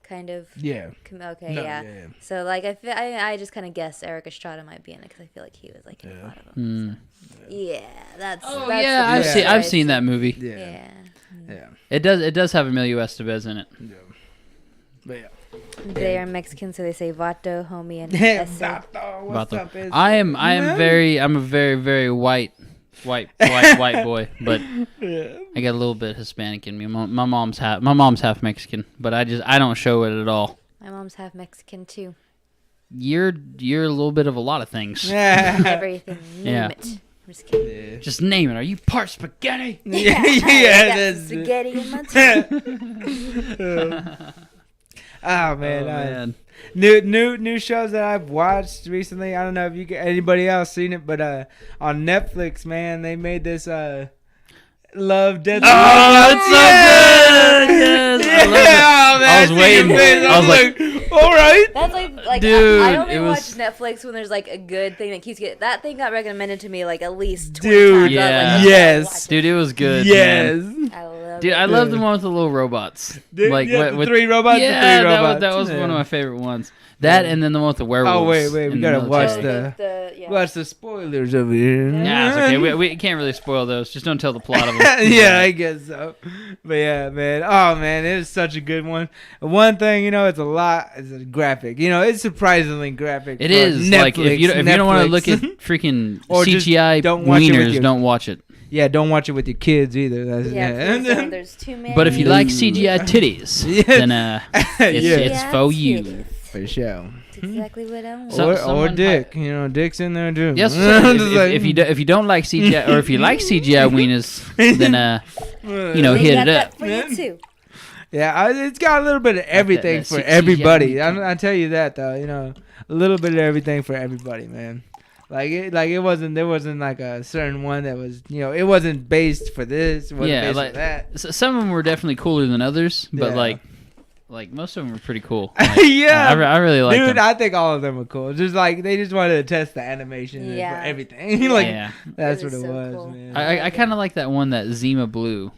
Speaker 3: kind of.
Speaker 1: Yeah.
Speaker 3: Okay. Yeah. So I just kind of guess Eric Estrada might be in it because I feel like he was in a lot of them. So. Yeah, that's.
Speaker 2: Oh that's I've seen that movie.
Speaker 3: Yeah.
Speaker 2: It does have Emilio Estevez in it.
Speaker 1: Yeah. But yeah.
Speaker 3: They are Mexican, so they say vato, homie, and ese.
Speaker 1: Vato, what's up?
Speaker 2: I'm a very, very white boy, but I got a little bit Hispanic in me. My mom's half Mexican, but I don't show it at all.
Speaker 3: My mom's half Mexican too.
Speaker 2: You're a little bit of a lot of things.
Speaker 3: Everything. Name it. I'm just kidding.
Speaker 2: Yeah. Just name it. Are you part spaghetti?
Speaker 3: That's spaghetti in my tongue.
Speaker 1: Oh man. New shows that I've watched recently. I don't know if anybody else seen it, but on Netflix, man, they made this Love, Death.
Speaker 2: Oh, it's so good. Yes,
Speaker 1: Man,
Speaker 2: I was waiting. I was like,
Speaker 1: all right.
Speaker 3: That's like
Speaker 2: dude,
Speaker 3: I only
Speaker 2: it
Speaker 3: watch
Speaker 2: was...
Speaker 3: Netflix when there's like a good thing that keeps getting. That thing got recommended to me like at least 20
Speaker 1: Dude,
Speaker 3: times.
Speaker 2: yeah.
Speaker 1: Yes.
Speaker 2: Dude, it was good.
Speaker 1: Yes.
Speaker 2: Man.
Speaker 3: I love
Speaker 2: Dude,
Speaker 3: it.
Speaker 2: I love the one with the little robots.
Speaker 1: Dude,
Speaker 2: Like
Speaker 1: yeah,
Speaker 2: with
Speaker 1: 3 robots.
Speaker 2: Yeah,
Speaker 1: the 3 robots.
Speaker 2: that was one of my favorite ones. That and then the one with the werewolves.
Speaker 1: Oh wait, we gotta watch
Speaker 3: Yeah.
Speaker 1: watch the spoilers over here.
Speaker 2: Yeah, it's okay. We can't really spoil those. Just don't tell the plot of them.
Speaker 1: Yeah, I guess so. But yeah, man. Oh man, it is such a good one. One thing, it's a graphic. It's surprisingly graphic.
Speaker 2: It is.
Speaker 1: Netflix,
Speaker 2: like if you don't want to look at freaking CGI wieners, don't watch it.
Speaker 1: Yeah, don't watch it with your kids either.
Speaker 3: There's too many.
Speaker 2: But if you like CGI titties, then it's for you.
Speaker 1: For sure.
Speaker 3: That's exactly what I want.
Speaker 1: Or dick. Dick's in there too.
Speaker 2: Yes. If you don't like CGI, or if you like CGI wieners, then hit it up.
Speaker 3: For you too.
Speaker 1: Yeah, it's got a little bit of everything for everybody. I tell you that though. A little bit of everything for everybody, man. There wasn't like a certain one that was, it wasn't based for this. It wasn't based for that.
Speaker 2: Some of them were definitely cooler than others, but like most of them were pretty cool.
Speaker 1: Yeah,
Speaker 2: I really like them.
Speaker 1: Dude, I think all of them were cool. Just they just wanted to test the animation for everything. That's what it was, cool. Man.
Speaker 2: I kind of like that one that Zima blew,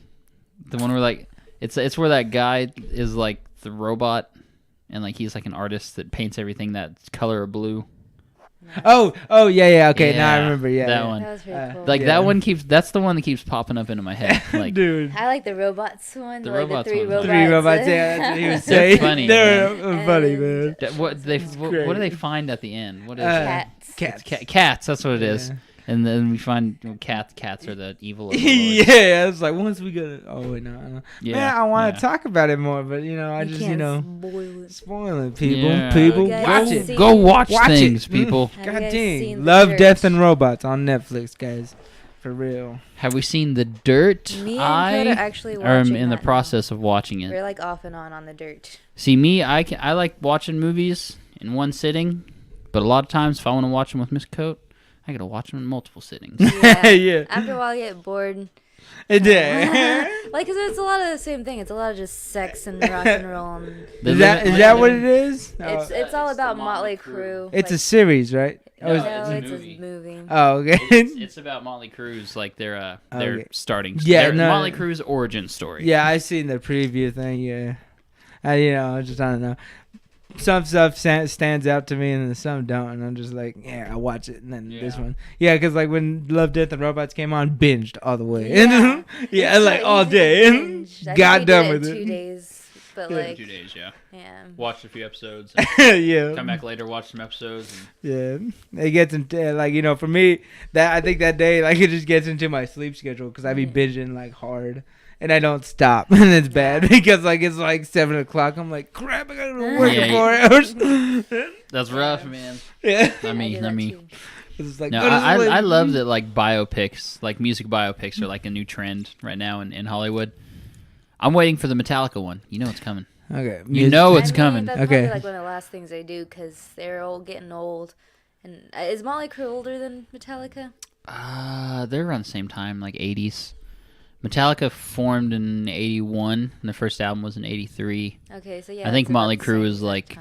Speaker 2: the one where it's where that guy is like the robot, and like he's like an artist that paints everything that color of blue.
Speaker 1: Oh yeah. Okay, now I remember. Yeah,
Speaker 2: that one.
Speaker 3: That was pretty cool.
Speaker 2: That one that's the one that keeps popping up into my head. Like,
Speaker 1: dude,
Speaker 3: I like the robots one.
Speaker 2: The
Speaker 3: robots
Speaker 2: 3
Speaker 3: robots.
Speaker 1: 3 robots. Yeah, that's what he was saying.
Speaker 2: Funny.
Speaker 1: They're funny, man.
Speaker 2: What do they find at the end? What is
Speaker 3: Cats.
Speaker 2: Cats. That's what it is.
Speaker 1: Yeah.
Speaker 2: And then we find cats. Cats are the evil. Of the
Speaker 1: Yeah, it's like once we get it. Oh wait, no.
Speaker 2: Yeah,
Speaker 1: man, I want to talk about it more, but I just spoil it, people.
Speaker 2: Yeah.
Speaker 1: People,
Speaker 3: Watch
Speaker 1: it.
Speaker 2: Go watch
Speaker 1: Watch
Speaker 2: things,
Speaker 1: it.
Speaker 2: people.
Speaker 1: God dang,
Speaker 3: seen
Speaker 1: Love,
Speaker 3: The
Speaker 1: Death,
Speaker 3: Dirt?
Speaker 1: and Robots on Netflix, guys. For real.
Speaker 2: Have we seen The Dirt?
Speaker 3: Me and
Speaker 2: I
Speaker 3: Kurt are actually
Speaker 2: am
Speaker 3: watching
Speaker 2: in the
Speaker 3: that
Speaker 2: process of watching it.
Speaker 3: We're like off and on The Dirt.
Speaker 2: See, me, I like watching movies in one sitting, but a lot of times if I want to watch them with Miss Coat, I gotta watch them in multiple sittings.
Speaker 1: Yeah.
Speaker 3: After a while, I get bored.
Speaker 1: It did.
Speaker 3: Because it's a lot of the same thing. It's a lot of just sex and rock and roll. And
Speaker 1: Is that what it is?
Speaker 3: it's all about Motley Crue.
Speaker 1: It's a series, right?
Speaker 2: No,
Speaker 3: it's
Speaker 2: a
Speaker 3: a movie.
Speaker 1: Oh, okay.
Speaker 2: It's about Motley Crue's, like their starting.
Speaker 1: Yeah,
Speaker 2: Motley Crue's origin story.
Speaker 1: Yeah, I seen the preview thing. Yeah, I don't know. Some stuff stands out to me and some don't, and I'm just like, yeah, I watch it. And then this one, because like when Love, Death, and Robots came on, binged all the way.
Speaker 3: Yeah,
Speaker 1: like all day. Got done with it.
Speaker 3: 2 days, but
Speaker 2: 2 days, yeah. Watched a few episodes.
Speaker 1: Yeah.
Speaker 2: Come back later, watch some episodes.
Speaker 1: Yeah, it gets into for me I think that day it just gets into my sleep schedule because I be binging like hard. And I don't stop, and it's bad because it's like 7 o'clock. I'm like, crap, I gotta work in 4 hours.
Speaker 2: That's rough, man.
Speaker 1: Yeah.
Speaker 2: Let me.
Speaker 1: It's like,
Speaker 2: no, I love that biopics, like music biopics, are like a new trend right now in Hollywood. I'm waiting for the Metallica one. You know it's coming.
Speaker 1: Okay.
Speaker 2: You know it's coming.
Speaker 3: That's
Speaker 1: okay.
Speaker 3: probably one of the last things they do because they're all getting old. And is Motley Crue older than Metallica?
Speaker 2: They're around the same time, like 80s. Metallica formed in 81, and the first album was in 83.
Speaker 3: Okay, so yeah.
Speaker 2: I think Motley Crue is like...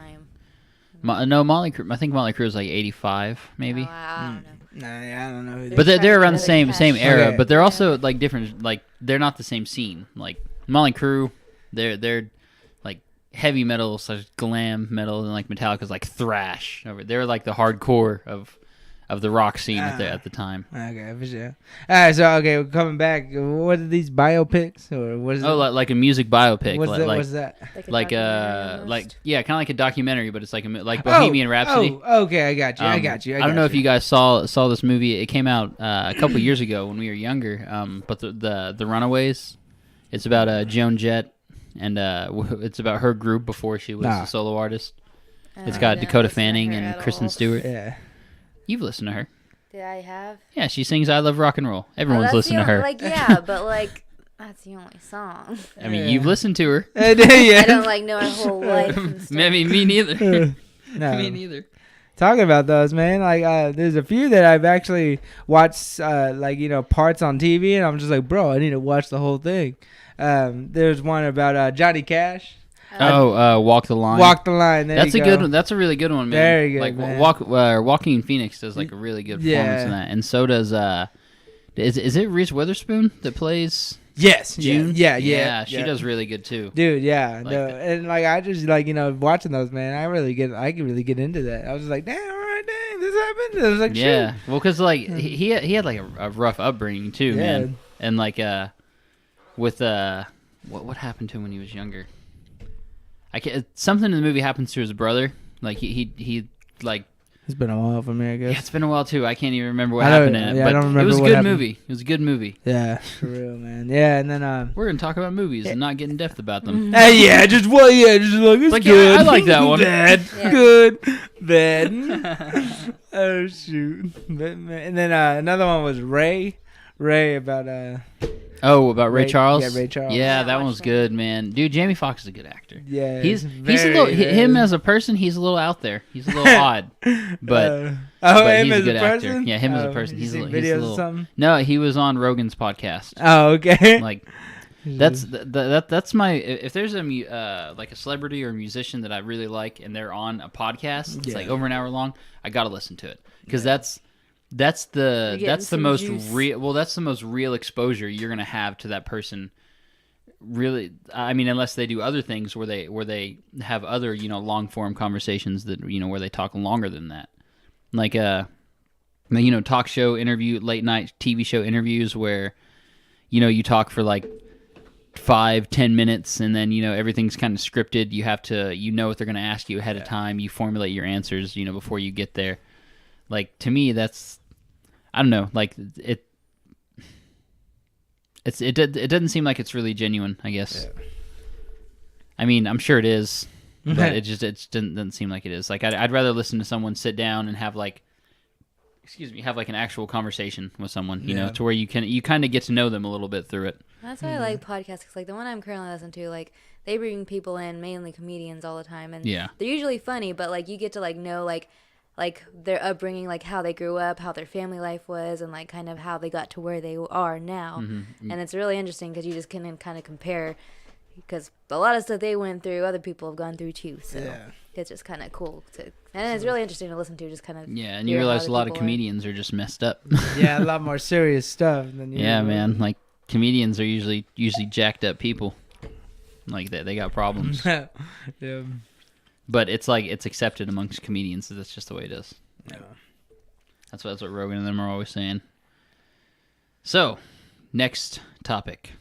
Speaker 2: Motley Crue... I think Motley Crue is like 85, maybe.
Speaker 3: Oh, I don't know.
Speaker 1: I don't know.
Speaker 2: But they're around the same era,
Speaker 1: Okay.
Speaker 2: but they're also like different. Like they're not the same scene. Like Motley Crue, they're like heavy metal / glam metal, and like Metallica's like thrash. They're like the hardcore of the rock scene at the time.
Speaker 1: Okay, for sure. All right, so we're coming back. What are these biopics, or what is it?
Speaker 2: Oh, like a music biopic.
Speaker 1: What's that?
Speaker 3: Like
Speaker 2: kind of like a documentary, but it's like Bohemian Rhapsody.
Speaker 1: Oh, okay, I got you.
Speaker 2: I don't know if you guys saw this movie. It came out a couple years ago when we were younger. But the Runaways. It's about Joan Jett, and it's about her group before she was a solo artist. It's got Dakota Fanning and Kristen Stewart.
Speaker 1: Yeah.
Speaker 2: You've listened to her.
Speaker 3: Did I have?
Speaker 2: Yeah, she sings "I Love Rock and Roll." Everyone's listened to her.
Speaker 3: But that's the only song.
Speaker 2: I mean, you've listened to her.
Speaker 3: I don't know her whole life. And stuff.
Speaker 2: Maybe me neither.
Speaker 1: No.
Speaker 2: Me neither.
Speaker 1: talking about those, man, like there's a few that I've actually watched, like, you know, parts on TV, and I'm just like, bro, I need to watch the whole thing. There's one about Johnny Cash.
Speaker 2: Walk the Line.
Speaker 1: Walk the Line.
Speaker 2: That's a good one. That's a really good one, man.
Speaker 1: Very good,
Speaker 2: like,
Speaker 1: man.
Speaker 2: Walking Phoenix does like a really good performance in that, and so does is it Reese Witherspoon that plays?
Speaker 1: Yes.
Speaker 2: June?
Speaker 1: Yeah.
Speaker 2: She does really good too.
Speaker 1: Dude, yeah. No, and like I just like, you know, watching those, man, I can really get into that. I was just like, damn, all right, dang, this happened. I was like,
Speaker 2: yeah.
Speaker 1: Shoot.
Speaker 2: Well, because like he had like a rough upbringing too, man. And like with what happened to him when he was younger? Something in the movie happens to his brother. Like he like.
Speaker 1: It's been a while for me, I guess.
Speaker 2: Yeah, it's been a while too. I can't even remember what happened in it.
Speaker 1: Yeah,
Speaker 2: but
Speaker 1: I don't remember.
Speaker 2: It was a
Speaker 1: what
Speaker 2: good
Speaker 1: happened.
Speaker 2: movie. It was a good movie.
Speaker 1: Yeah, for real, man. Yeah, and then
Speaker 2: we're gonna talk about movies and not get in depth about them.
Speaker 1: just like it's
Speaker 2: like,
Speaker 1: good.
Speaker 2: Yeah, I like that one.
Speaker 1: Bad, good, bad. Oh shoot! And then another one was Ray about
Speaker 2: about Ray Charles.
Speaker 1: Yeah, Ray Charles.
Speaker 2: Yeah, that one was good, man. Dude, Jamie Foxx is a good actor.
Speaker 1: Yeah,
Speaker 2: he's a little him as a person. He's a little out there. He's a little odd, but
Speaker 1: him
Speaker 2: he's
Speaker 1: as
Speaker 2: a good
Speaker 1: a
Speaker 2: actor.
Speaker 1: person.
Speaker 2: Yeah, him as a person. He's a
Speaker 1: videos or something.
Speaker 2: No, he was on Rogan's podcast.
Speaker 1: Oh, okay.
Speaker 2: Like that's my if there's a like a celebrity or a musician that I really like and they're on a podcast, it's like over an hour long. I gotta listen to it because that's the most real. Well, that's the most real exposure you're gonna have to that person. Really, I mean, unless they do other things where they have other, you know, long form conversations that, you know, where they talk longer than that, like you know, talk show interview, late night TV show interviews where, you know, you talk for like 5-10 minutes and then, you know, everything's kind of scripted. You have to, you know, what they're gonna ask you ahead of time. You formulate your answers, you know, before you get there. Like, to me, that's, I don't know, like it doesn't seem like it's really genuine, I guess. Yeah. I mean, I'm sure it is, but it doesn't seem like it is. Like, I'd rather listen to someone sit down and have like an actual conversation with someone, you know, to where you kind of get to know them a little bit through it.
Speaker 3: That's why I like podcasts, because like the one I'm currently listening to, like they bring people in, mainly comedians all the time, and they're usually funny, but like you get to like know like their upbringing, like how they grew up, how their family life was, and like kind of how they got to where they are now. Mm-hmm. And it's really interesting because you just can kind of compare, because a lot of stuff they went through, other people have gone through too. So it's just kind of cool and it's really interesting to listen to. Just kind of
Speaker 2: and you realize a lot of comedians are just messed up.
Speaker 1: Yeah, a lot more serious stuff than you.
Speaker 2: Yeah, man. Like comedians are usually jacked up people. Like they got problems.
Speaker 1: Yeah.
Speaker 2: But it's like it's accepted amongst comedians. So that's just the way it is.
Speaker 1: Yeah.
Speaker 2: That's what Rogan and them are always saying. So, next topic: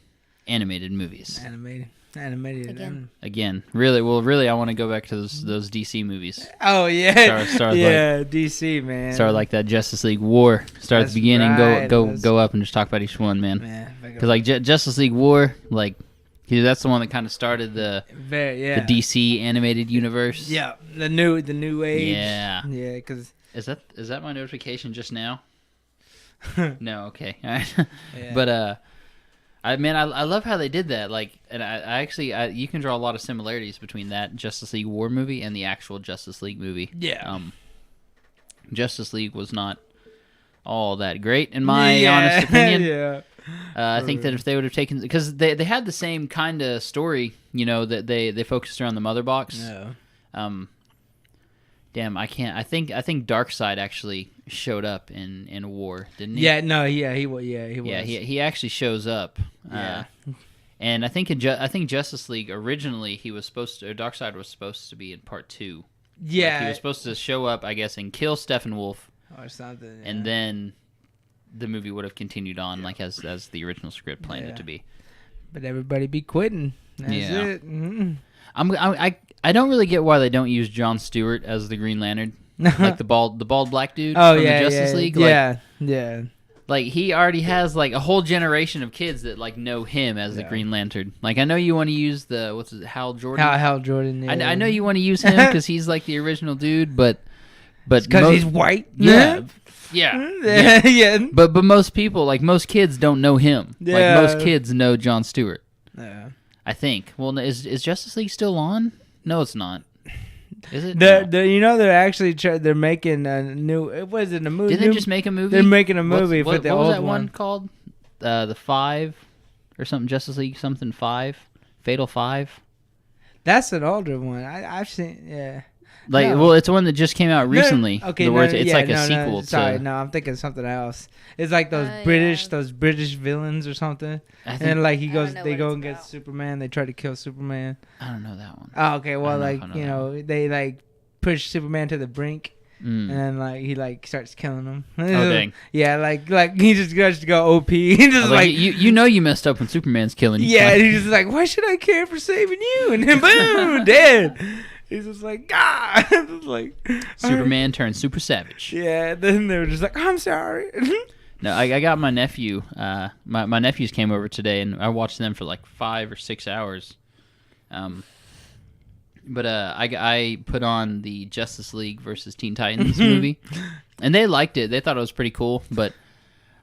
Speaker 2: animated movies.
Speaker 1: Animated
Speaker 2: again. Really, I want to go back to those DC movies.
Speaker 1: Oh yeah,
Speaker 2: start
Speaker 1: yeah, like, DC, man.
Speaker 2: Start like that Justice League War. Start at the beginning, go up and just talk about each one, man. Because like Justice League War, like. That's the one that kind of started the DC animated universe.
Speaker 1: Yeah, the new age.
Speaker 2: Yeah,
Speaker 1: Because
Speaker 2: is that my notification just now? No, okay, all right. But I love how they did that. Like, and I actually you can draw a lot of similarities between that Justice League War movie and the actual Justice League movie.
Speaker 1: Yeah.
Speaker 2: Justice League was not all that great in my honest opinion.
Speaker 1: Yeah.
Speaker 2: I think that if they would have taken, because they had the same kind of story, you know, that they focused around the mother box.
Speaker 1: Yeah.
Speaker 2: Damn, I can't. I think Darkseid actually showed up in War, didn't he?
Speaker 1: Yeah. No. Yeah. He was. Yeah.
Speaker 2: He actually shows up.
Speaker 1: Yeah.
Speaker 2: And I think Justice League originally Darkseid was supposed to be in part 2.
Speaker 1: Yeah.
Speaker 2: Like he was supposed to show up, I guess, and kill Steppenwolf.
Speaker 1: Or something. Yeah.
Speaker 2: And then the movie would have continued on like as the original script planned it to be.
Speaker 1: But everybody be quitting. That's it. Mm-hmm.
Speaker 2: I don't really get why they don't use Jon Stewart as the Green Lantern, like the bald black dude from the Justice League. Like,
Speaker 1: yeah.
Speaker 2: Like he already has like a whole generation of kids that like know him as the Green Lantern. Like I know you want to use Hal Jordan.
Speaker 1: Hal Jordan. Yeah.
Speaker 2: I know you want to use him because he's like the original dude, but
Speaker 1: because he's white.
Speaker 2: Yeah. But most people, like most kids, don't know him.
Speaker 1: Yeah.
Speaker 2: Like most kids know Jon Stewart.
Speaker 1: Yeah.
Speaker 2: I think. Well, is Justice League still on? No, it's not. Is it?
Speaker 1: They're actually they're making a new. Was it a movie?
Speaker 2: Did they just make a movie?
Speaker 1: They're making a movie for the old one.
Speaker 2: What was that one called? The 5 or something. Justice League something 5. Fatal 5.
Speaker 1: That's an older one. I've seen. Yeah.
Speaker 2: It's one that just came out recently.
Speaker 1: Okay,
Speaker 2: it's like a sequel.
Speaker 1: Sorry, I'm thinking something else. It's like those British villains or something. And like they go and get Superman. They try to kill Superman.
Speaker 2: I don't know that one.
Speaker 1: Oh, okay. Well, they like push Superman to the brink. And then he starts killing them.
Speaker 2: Oh dang!
Speaker 1: Yeah, like he just goes to go OP. Just
Speaker 2: you messed up when Superman's killing you.
Speaker 1: Yeah, he's just like, why should I care for saving you? And then boom, dead. He's just like, God. Like
Speaker 2: Superman turned super savage.
Speaker 1: Yeah. Then they were just like, I'm sorry.
Speaker 2: No, I got my nephew. My nephews came over today, and I watched them for like 5 or 6 hours. But I put on the Justice League versus Teen Titans movie, and they liked it. They thought it was pretty cool, but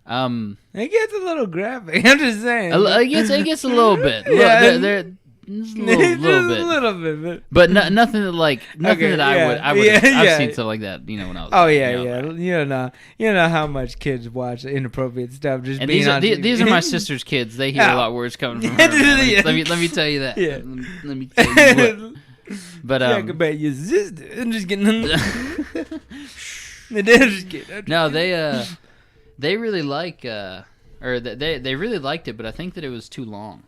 Speaker 1: it gets a little graphic. I'm just saying.
Speaker 2: It gets a little bit.
Speaker 1: Yeah.
Speaker 2: Just a little bit, but nothing that I would. I've seen stuff like that. When I was.
Speaker 1: Oh yeah. You know how much kids watch inappropriate stuff. Just
Speaker 2: and
Speaker 1: being
Speaker 2: these are my sister's kids. They hear a lot of words coming from her. Let me tell you that.
Speaker 1: Yeah.
Speaker 2: Let me tell you what. But
Speaker 1: talk about your sister. I'm just kidding.
Speaker 2: No, they really like they really liked it, but I think that it was too long.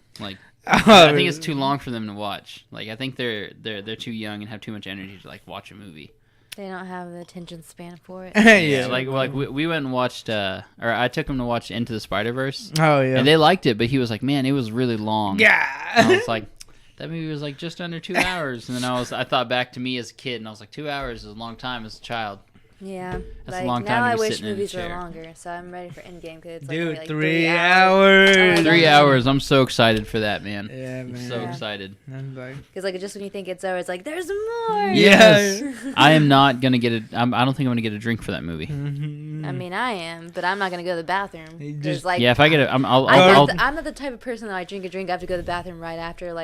Speaker 2: I think it's too long for them to watch. I think they're too young and have too much energy to watch a movie.
Speaker 3: They don't have the attention span for it.
Speaker 2: Yeah, we went and watched, or I took them to watch Into the Spider-Verse.
Speaker 1: Oh yeah,
Speaker 2: and they liked it, but he was like, "Man, it was really long."
Speaker 1: Yeah,
Speaker 2: and I was like, that movie was just under 2 hours, and then I thought back to me as a kid, and I was like, 2 hours is a long time as a child.
Speaker 3: Yeah,
Speaker 2: that's a long time
Speaker 3: now
Speaker 2: to be
Speaker 3: I wish
Speaker 2: sitting
Speaker 3: movies
Speaker 2: in a
Speaker 3: were
Speaker 2: chair.
Speaker 3: longer, so I'm ready for Endgame because it's
Speaker 1: dude,
Speaker 3: 3
Speaker 1: hours.
Speaker 2: 3 hours. I'm so excited for that, man.
Speaker 1: Yeah, man.
Speaker 2: I'm so excited.
Speaker 3: Because just when you think it's over, it's like there's more.
Speaker 2: Yes. I am not gonna get it. I don't think I'm gonna get a drink for that movie.
Speaker 3: I mean, I am, but I'm not gonna go to the bathroom.
Speaker 2: If I get it, I'm
Speaker 3: not the type of person that I drink a drink. I have to go to the bathroom right after.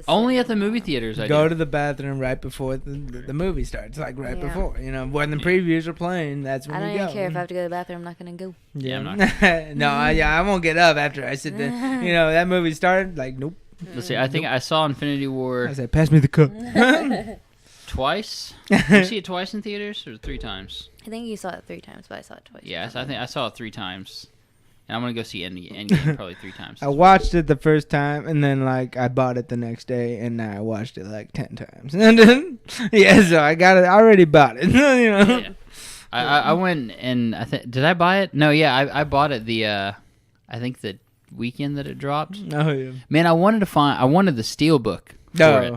Speaker 2: Only at the movie theaters. I
Speaker 1: go to the bathroom right before the movie starts, before. When the previews are playing, that's when
Speaker 3: I don't
Speaker 1: you go.
Speaker 3: even care if I have to go to the bathroom. I'm not gonna go.
Speaker 2: Yeah, I'm not.
Speaker 1: No, I won't get up after I sit there. That movie started. Nope.
Speaker 2: Let's see. I think I saw Infinity War.
Speaker 1: I said, pass me the cup.
Speaker 2: Twice. Did you see it twice in theaters or 3 times?
Speaker 3: I think you saw it 3 times, but I saw it twice.
Speaker 2: Yeah, I think I saw it 3 times. And I'm gonna go see Endgame probably 3 times.
Speaker 1: I watched it the first time, and then I bought it the next day, and I watched it 10 times. And then so I got it. I already bought it.
Speaker 2: Yeah. I went and did I buy it? No, yeah, I bought it I think the weekend that it dropped.
Speaker 1: Oh yeah.
Speaker 2: Man, I wanted the Steelbook for it.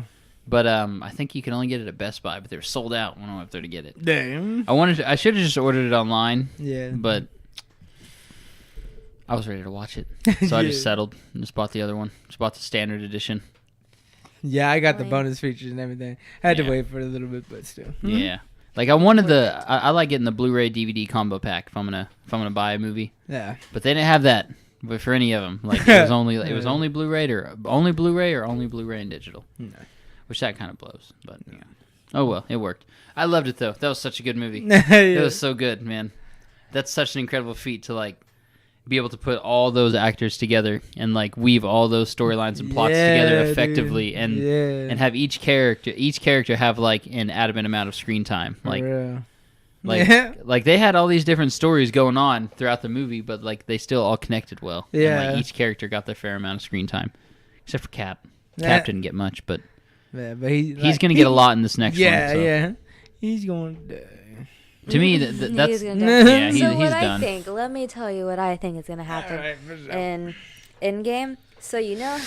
Speaker 2: But I think you can only get it at Best Buy, but they were sold out when I went up there to get it.
Speaker 1: Damn.
Speaker 2: I should have just ordered it online.
Speaker 1: Yeah.
Speaker 2: But I was ready to watch it. So I just settled and just bought the other one. Just bought the standard edition.
Speaker 1: Yeah, I got the bonus features and everything. I had to wait for a little bit, but still.
Speaker 2: Yeah. I wanted I like getting the Blu-ray DVD combo pack if I'm gonna buy a movie.
Speaker 1: Yeah.
Speaker 2: But they didn't have that for any of them. It was only Blu-ray or only Blu-ray and digital. No. Which that kind of blows, but yeah. Oh well, it worked. I loved it though. That was such a good movie. It was so good, man. That's such an incredible feat to be able to put all those actors together and weave all those storylines and plots together effectively, and have each character have an adamant amount of screen time. They had all these different stories going on throughout the movie, but they still all connected well.
Speaker 1: Yeah.
Speaker 2: And, each character got their fair amount of screen time, except for Cap. Cap didn't get much, but
Speaker 1: but
Speaker 2: he's gonna get a lot in this next one.
Speaker 1: Yeah. He's going to die.
Speaker 2: To me, that's
Speaker 3: he's
Speaker 2: yeah.
Speaker 3: He's
Speaker 2: done.
Speaker 3: Let me tell you what I think is gonna happen in Endgame. So you know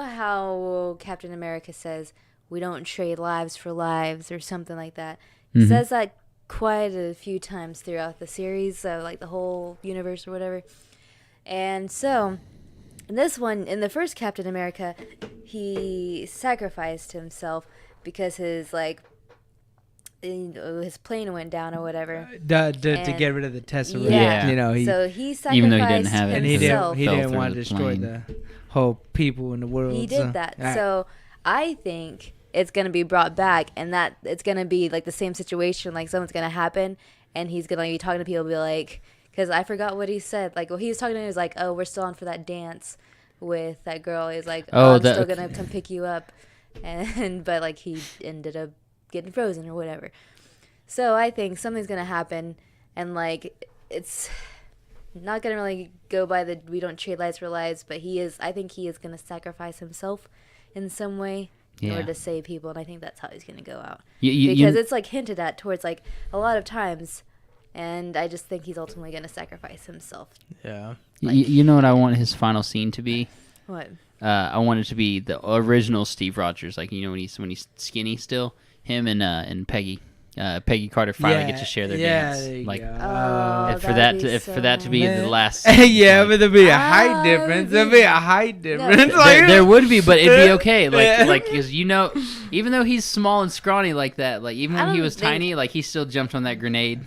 Speaker 3: how Captain America says we don't trade lives for lives or something like that. He says that quite a few times throughout the series, so the whole universe or whatever. And so in this one, in the first Captain America, he sacrificed himself because his plane went down or whatever.
Speaker 1: To get rid of the Tesseract.
Speaker 2: Yeah.
Speaker 3: So he sacrificed
Speaker 2: even though he didn't have it,
Speaker 1: and he didn't want to destroy the whole people in the world.
Speaker 3: He did that.
Speaker 1: Right.
Speaker 3: So I think it's gonna be brought back, and that it's gonna be like the same situation. Like something's gonna happen, and he's gonna be talking to people, be like, because I forgot what he said. Like, well, he was talking to me, he was like, oh, we're still on for that dance with that girl. He's like, I'm still gonna come pick you up, and but like he ended up getting frozen or whatever. So I think something's gonna happen, and like it's not gonna really go by the we don't trade lives for lives, but I think he is gonna sacrifice himself in some way in order to save people, and I think that's how he's gonna go out. Because it's like hinted at towards like a lot of times, and I just think he's ultimately gonna sacrifice himself.
Speaker 1: Yeah.
Speaker 2: Like, you know what I want his final scene to be?
Speaker 3: What?
Speaker 2: I want it to be the original Steve Rogers, like when he's skinny still, him and Peggy Carter finally get to share their dance.
Speaker 1: There you
Speaker 2: like
Speaker 1: go.
Speaker 2: for that to be the last.
Speaker 1: Yeah, but there'd be a height difference. There'd be a height difference.
Speaker 2: No, there would be, but it'd be okay. Like because even though he's small and scrawny like that, like even when he was tiny, like he still jumped on that grenade.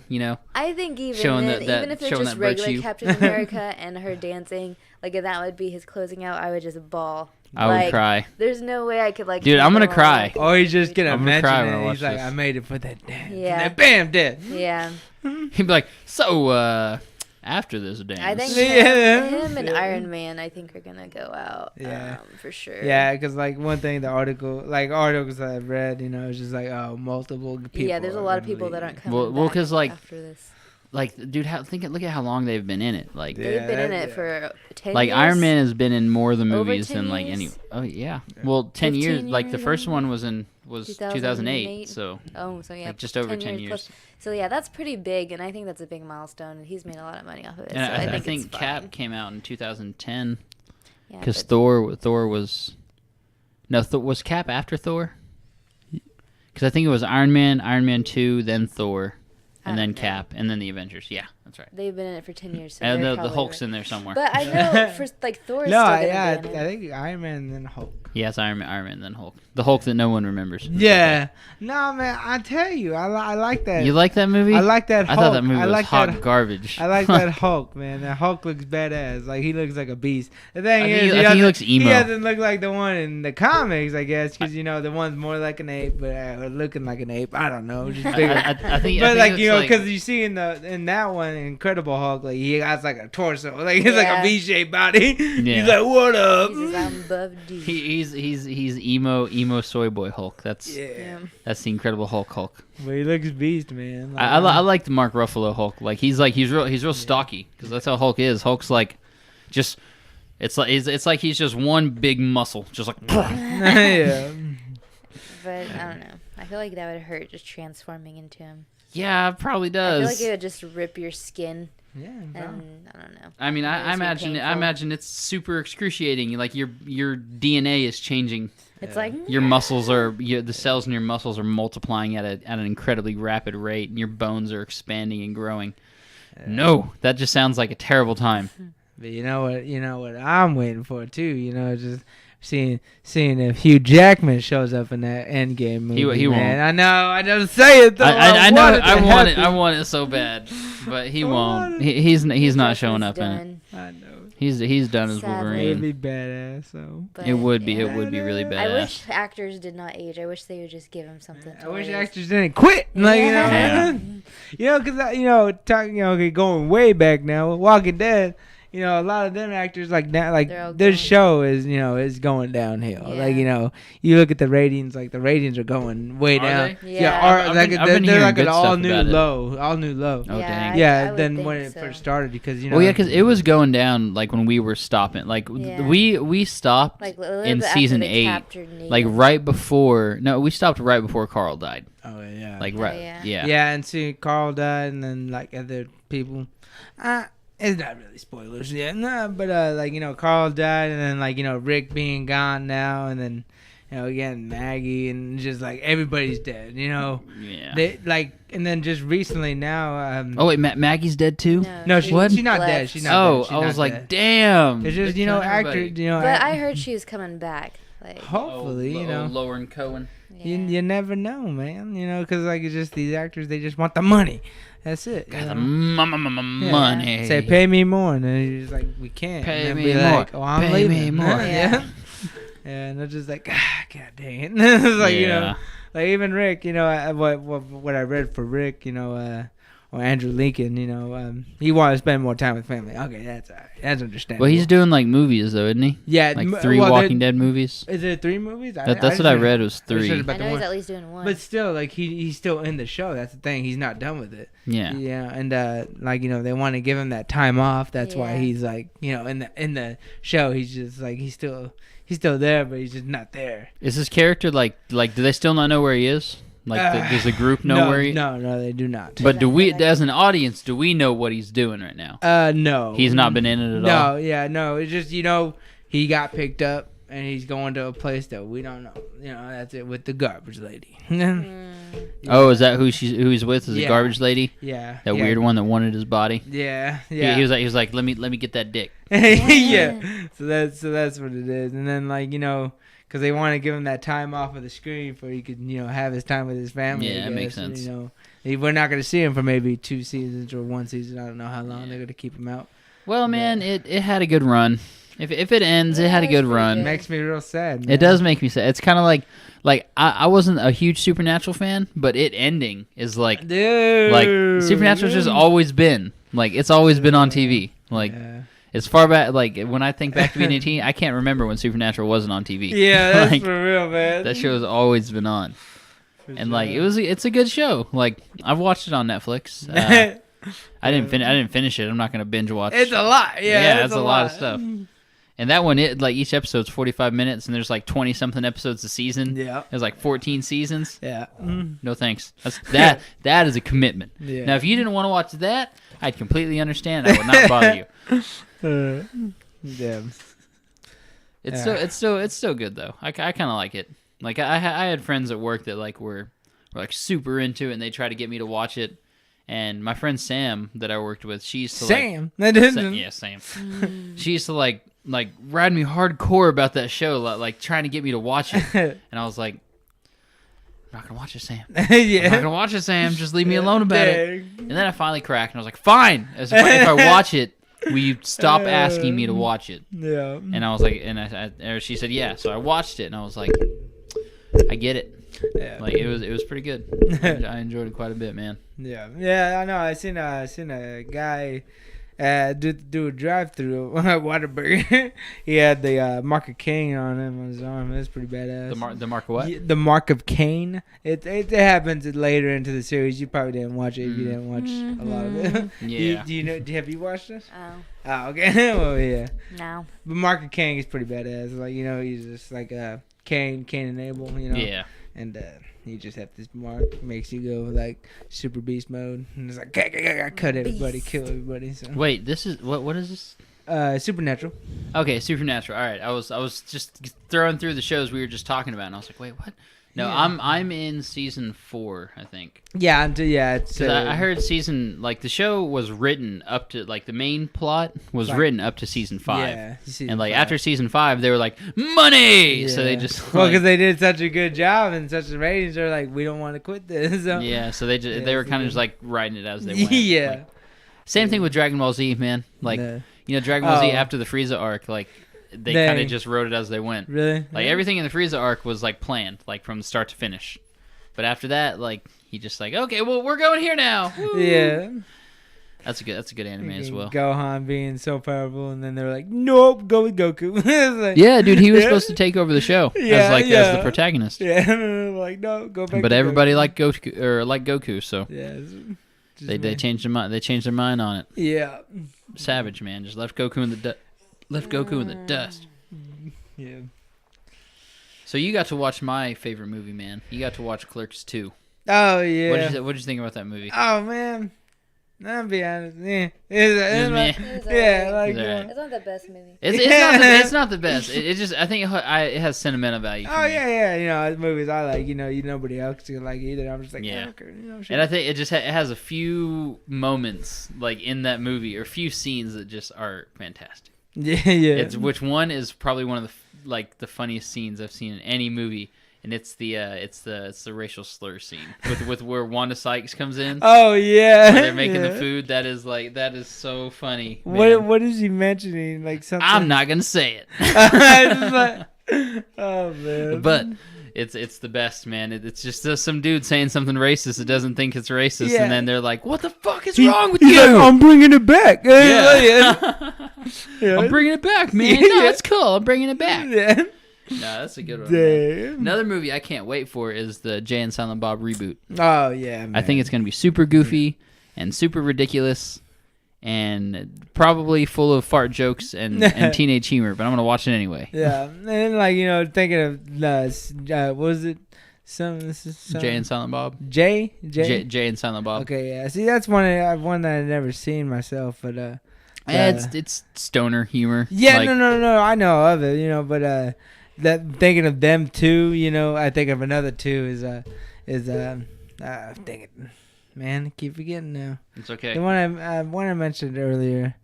Speaker 3: I think even if it's just regular Captain America and her dancing, like if that would be his closing out, I would just bawl.
Speaker 2: I would cry.
Speaker 3: There's no way I could
Speaker 2: Dude, I'm gonna cry.
Speaker 1: Or he's just gonna mention
Speaker 2: it.
Speaker 1: He's like, I made it for that dance.
Speaker 3: Yeah.
Speaker 1: And then bam, dead.
Speaker 3: Yeah.
Speaker 2: He'd be like, so after this dance.
Speaker 3: I think him and Iron Man, I think, are gonna go out.
Speaker 1: Yeah.
Speaker 3: For sure.
Speaker 1: Yeah, because like one thing, articles that I've read, it's just like multiple people.
Speaker 3: Yeah, there's a lot of people that aren't coming back
Speaker 2: because like
Speaker 3: after this.
Speaker 2: Like, dude, look at how long they've been in it. Like
Speaker 3: they've been in it for 10 years.
Speaker 2: Like Iron Man has been in more of the movies than like
Speaker 3: years?
Speaker 2: any. Oh yeah. Well, 10 years. Like the first one was 2008. So.
Speaker 3: Oh, so yeah.
Speaker 2: Like just over 10 years.
Speaker 3: So yeah, that's pretty big, and I think that's a big milestone. And he's made a lot of money off of it.
Speaker 2: And
Speaker 3: so
Speaker 2: I think Cap came out in 2010.
Speaker 3: Yeah,
Speaker 2: because Thor was. No, was Cap after Thor? Because I think it was Iron Man 2, then Thor. And then Cap, and then the Avengers. Yeah, that's right.
Speaker 3: They've been in it for 10 years. So
Speaker 2: and the Hulk's in there somewhere.
Speaker 3: But I know for like Thor is still gonna be
Speaker 1: I think Iron Man and then Hulk.
Speaker 2: Yeah, it's Iron Man, then Hulk. The Hulk that no one remembers.
Speaker 1: Yeah. No, man, I tell you, I like that.
Speaker 2: You like that movie?
Speaker 1: I like that Hulk.
Speaker 2: I thought that movie was hot garbage.
Speaker 1: I like that Hulk, man. That Hulk looks badass. Like, he looks like a beast. The thing
Speaker 2: I think he looks emo.
Speaker 1: He doesn't look like the one in the comics, I guess, because, the one's more like an ape, but looking like an ape. I don't know. Just bigger.
Speaker 2: I think
Speaker 1: because you see in that one, Incredible Hulk, like, he has like a torso. Like, he's like a V-shaped body. Yeah. He's like, what up?
Speaker 2: He's emo soy boy Hulk. That's the Incredible Hulk.
Speaker 1: But he looks beast, man.
Speaker 2: Like, I like the Mark Ruffalo Hulk. Like he's real stocky because that's how Hulk is. Hulk's like just it's like he's just one big muscle, just like
Speaker 1: yeah.
Speaker 3: But I don't know. I feel like that would hurt just transforming into him.
Speaker 2: Yeah, it probably does.
Speaker 3: I feel like it would just rip your skin.
Speaker 1: Yeah,
Speaker 3: and I don't know.
Speaker 2: I mean, I imagine it's super excruciating. Like your DNA is changing.
Speaker 3: It's like
Speaker 2: your muscles the cells in your muscles are multiplying at an incredibly rapid rate, and your bones are expanding and growing. Yeah. No, that just sounds like a terrible time.
Speaker 1: But you know what I'm waiting for too. Just seeing if Hugh Jackman shows up in that Endgame movie.
Speaker 2: He won't.
Speaker 1: I know. I just say it though.
Speaker 2: I know. I want it so bad, but he won't. He's not showing up in it.
Speaker 1: I know.
Speaker 2: He's done as Wolverine.
Speaker 1: It'd be badass. So
Speaker 2: it would be really badass.
Speaker 3: I wish actors did not age. I wish they would just give him something.
Speaker 1: I wish actors didn't quit. Like because talking going way back now, Walking Dead. A lot of them actors like now, like their show is, is going downhill. Yeah. Like, you look at the ratings, like the ratings are going way down.
Speaker 3: They? Yeah.
Speaker 1: They're like an all new low.
Speaker 2: Oh, dang.
Speaker 1: Yeah. Then when it first started, because
Speaker 2: because it was going down like when we were stopping. Like we stopped like, in season 8, like right before. No, we stopped right before Carl died.
Speaker 1: Oh yeah.
Speaker 2: Like right. Yeah.
Speaker 1: Yeah, and see Carl died, and then like other people. It's not really spoilers yet, but Carl died, and then Rick being gone now, and then again Maggie, and just like everybody's dead, Yeah. They and then just recently now.
Speaker 2: Oh wait, Maggie's dead too?
Speaker 1: No, she's not dead. She's not dead.
Speaker 2: I was like, damn.
Speaker 1: It's just actor.
Speaker 3: But I heard she was coming back. Like
Speaker 1: hopefully,
Speaker 2: Lauren Cohen.
Speaker 3: Yeah.
Speaker 1: You never know, man. Because it's just these actors, they just want the money. That's it.
Speaker 2: Money.
Speaker 1: Say, pay me more. And then you're just like, we can't.
Speaker 2: Pay
Speaker 1: and
Speaker 2: me
Speaker 1: be
Speaker 2: more.
Speaker 1: Like, I'm
Speaker 2: pay
Speaker 1: leaving.
Speaker 2: me more.
Speaker 3: Yeah.
Speaker 1: and it's just like, God dang it. It's like, you know, like even Rick, you know, what I read for Rick, you know, or Andrew Lincoln, you know, he wanted to spend more time with family. Okay, that's all right. That's understandable.
Speaker 2: Well, he's doing like movies though, isn't he?
Speaker 1: Yeah,
Speaker 2: like 3 Walking Dead movies.
Speaker 1: Is it 3 movies?
Speaker 2: That's what I read was 3.
Speaker 3: I know he's at least doing 1.
Speaker 1: But still, like he's still in the show. That's the thing. He's not done with it.
Speaker 2: Yeah.
Speaker 1: Yeah, and like, you know, they want to give him that time off. That's why he's like, you know, in the show, he's just like he's still there, but he's just not there.
Speaker 2: Is his character like do they still not know where he is? Like, does the group know where he?
Speaker 1: No, they do not.
Speaker 2: But do we, as an audience, do we know what he's doing right now?
Speaker 1: No.
Speaker 2: He's not been in it at all?
Speaker 1: No, yeah, no. It's just, you know, he got picked up, and he's going to a place that we don't know. You know, that's it, with the garbage lady.
Speaker 2: Oh, is that who he's with? Is a garbage lady?
Speaker 1: Yeah.
Speaker 2: That weird one that wanted his body?
Speaker 1: Yeah.
Speaker 2: He was like, let me get that dick.
Speaker 1: Yeah. So that's what it is. And then, like, you know, because they want to give him that time off of the screen for he could, you know, have his time with his family.
Speaker 2: Yeah, that makes sense.
Speaker 1: You know, we're not going to see him for maybe 2 seasons or 1 season. I don't know how long they're going to keep him out.
Speaker 2: Well, man, it had a good run. If it ends, it had a good run.
Speaker 1: It makes me real sad, man.
Speaker 2: It does make me sad. It's kind of like I wasn't a huge Supernatural fan, but it ending is like,
Speaker 1: dude,
Speaker 2: like Supernatural's just always been like, it's always been on TV. Like, as far back, like when I think back to being 18, I can't remember when Supernatural wasn't on TV.
Speaker 1: Yeah, that's
Speaker 2: like,
Speaker 1: for real, man.
Speaker 2: That show has always been on, and like it's a good show. Like, I've watched it on Netflix. I didn't finish it. I'm not gonna binge watch.
Speaker 1: It's a lot. Yeah,
Speaker 2: it's a lot of stuff. And that one, like each episode's 45 minutes, and there's like 20 something episodes a season.
Speaker 1: Yeah,
Speaker 2: there's like 14 seasons.
Speaker 1: Yeah,
Speaker 2: no thanks. That is a commitment.
Speaker 1: Yeah.
Speaker 2: Now, if you didn't want to watch that, I'd completely understand. I would not bother you.
Speaker 1: Yeah,
Speaker 2: it's still good though. I kind of like it. Like I had friends at work that like were like super into it, and they tried to get me to watch it. And my friend Sam that I worked with, she used to
Speaker 1: Sam.
Speaker 2: She used to like ride me hardcore about that show, like trying to get me to watch it. And I was like, I'm not gonna watch it, Sam.
Speaker 1: Yeah,
Speaker 2: I'm not gonna watch it, Sam. Just leave me alone about it. And then I finally cracked, and I was like, fine. If I watch it, will you stop asking me to watch it?
Speaker 1: Yeah.
Speaker 2: And I was like, and she said, yeah. So I watched it, and I was like, I get it.
Speaker 1: Yeah.
Speaker 2: Like it was pretty good. I enjoyed it quite a bit, man.
Speaker 1: Yeah, I know. I seen a guy do a drive-through at Whataburger. He had the mark of Cain on him on his arm. That's pretty badass.
Speaker 2: The mark of what?
Speaker 1: The mark of Cain. It happens later into the series. You probably didn't watch it if you didn't watch a lot of it.
Speaker 2: Yeah.
Speaker 1: Do you know? Have you watched this?
Speaker 3: Oh,
Speaker 1: okay. Well, yeah.
Speaker 3: No.
Speaker 1: But Mark of Cain is pretty badass. Like, you know, he's just like Cain and Abel. You know.
Speaker 2: Yeah.
Speaker 1: And you just have this mark, makes you go like super beast mode, and it's like cut everybody, kill everybody. So.
Speaker 2: Wait, this is what is this?
Speaker 1: Supernatural.
Speaker 2: Okay, Supernatural. All right, I was just throwing through the shows we were just talking about, and I was like, wait, what? No, yeah. I'm in season 4, I think.
Speaker 1: Yeah, it's.
Speaker 2: I heard the show was written up to like the main plot was written up to season 5.
Speaker 1: Yeah,
Speaker 2: and like after season 5, they were like money, so they just
Speaker 1: because they did such a good job and such a ratings, they're like, we don't want to quit this. So.
Speaker 2: Yeah, so they were kind of just like writing it as they went.
Speaker 1: Yeah.
Speaker 2: Like, same thing with Dragon Ball Z, man. Like you know, Dragon Ball Z after the Frieza arc, like. They kind of just wrote it as they went.
Speaker 1: Really?
Speaker 2: Like everything in the Frieza arc was like planned, like from start to finish. But after that, like he just like, okay, well we're going here now. Woo! Yeah. That's a good anime as well.
Speaker 1: Gohan being so powerful, and then they're like, nope, go with Goku. Like,
Speaker 2: yeah, dude, he was supposed to take over the show as the protagonist.
Speaker 1: Yeah, like no, go back.
Speaker 2: But everybody liked Goku, so
Speaker 1: yeah,
Speaker 2: they changed their mind. They changed their mind on it.
Speaker 1: Yeah.
Speaker 2: Savage, man, just left Goku in the Left Goku in the dust.
Speaker 1: Yeah.
Speaker 2: So you got to watch my favorite movie, man. You got to watch Clerks 2.
Speaker 1: Oh, yeah.
Speaker 2: What did you think about that movie?
Speaker 1: Oh, man. I'll be honest. Yeah.
Speaker 3: It's
Speaker 1: like
Speaker 3: it's not the best movie.
Speaker 2: It's not the best. It just I think it has sentimental value. For me.
Speaker 1: Yeah. You know, movies I like. You know, nobody else can like either. I'm just like,
Speaker 2: yeah.
Speaker 1: Okay, you know,
Speaker 2: and I think it just it has a few moments like in that movie or a few scenes that just are fantastic.
Speaker 1: Yeah.
Speaker 2: Which one is probably one of the funniest scenes I've seen in any movie, and it's the racial slur scene with where Wanda Sykes comes in.
Speaker 1: Oh yeah,
Speaker 2: they're making the food. That is so funny. Man.
Speaker 1: What is he mentioning? Like something.
Speaker 2: I'm not gonna say it.
Speaker 1: Oh man.
Speaker 2: But it's the best, man. It's just some dude saying something racist that doesn't think it's racist, and then they're like, "What the fuck is wrong with you?"
Speaker 1: Like, I'm bringing it back.
Speaker 2: I'm bringing it back, man. No, it's cool. I'm bringing it back.
Speaker 1: Yeah.
Speaker 2: No, that's a good one. Man. Another movie I can't wait for is the Jay and Silent Bob reboot.
Speaker 1: Oh yeah, man.
Speaker 2: I think it's gonna be super goofy and super ridiculous, and probably full of fart jokes and teenage humor. But I'm gonna watch it anyway.
Speaker 1: Yeah, and like thinking of what was it? Some
Speaker 2: Jay and Silent Bob.
Speaker 1: Jay
Speaker 2: and Silent Bob.
Speaker 1: Okay, yeah. See, that's one that I've never seen myself, but
Speaker 2: it's stoner humor.
Speaker 1: Yeah, like, no, I know of it, but that thinking of them two, I think of another two is dang it, man, I keep forgetting now.
Speaker 2: It's okay.
Speaker 1: The one I mentioned earlier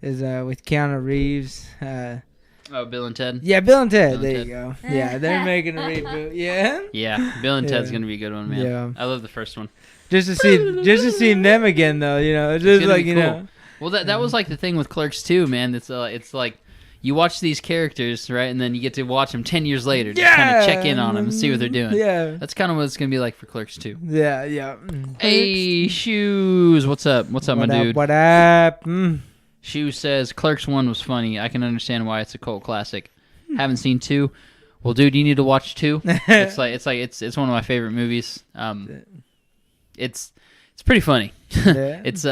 Speaker 1: is with Keanu Reeves.
Speaker 2: Bill and Ted.
Speaker 1: Yeah, Bill and Ted. There you go. Yeah, they're making a reboot. Yeah.
Speaker 2: Yeah, Bill and Ted's gonna be a good one, man.
Speaker 1: Yeah.
Speaker 2: I love the first one.
Speaker 1: Just to see them again, though. Just like cool.
Speaker 2: Well, that was like the thing with Clerks too, man. It's like you watch these characters, right, and then you get to watch them 10 years later, just kind of check in on them and see what they're doing.
Speaker 1: Yeah.
Speaker 2: That's kind of what it's gonna be like for Clerks too.
Speaker 1: Yeah.
Speaker 2: Hey, Shoes, what's up? What's up, my dude?
Speaker 1: What up?
Speaker 2: Shoes says Clerks 1 was funny. I can understand why it's a cult classic. Haven't seen 2. Well, dude, you need to watch 2. It's one of my favorite movies. It's pretty funny.
Speaker 1: Yeah.
Speaker 2: It's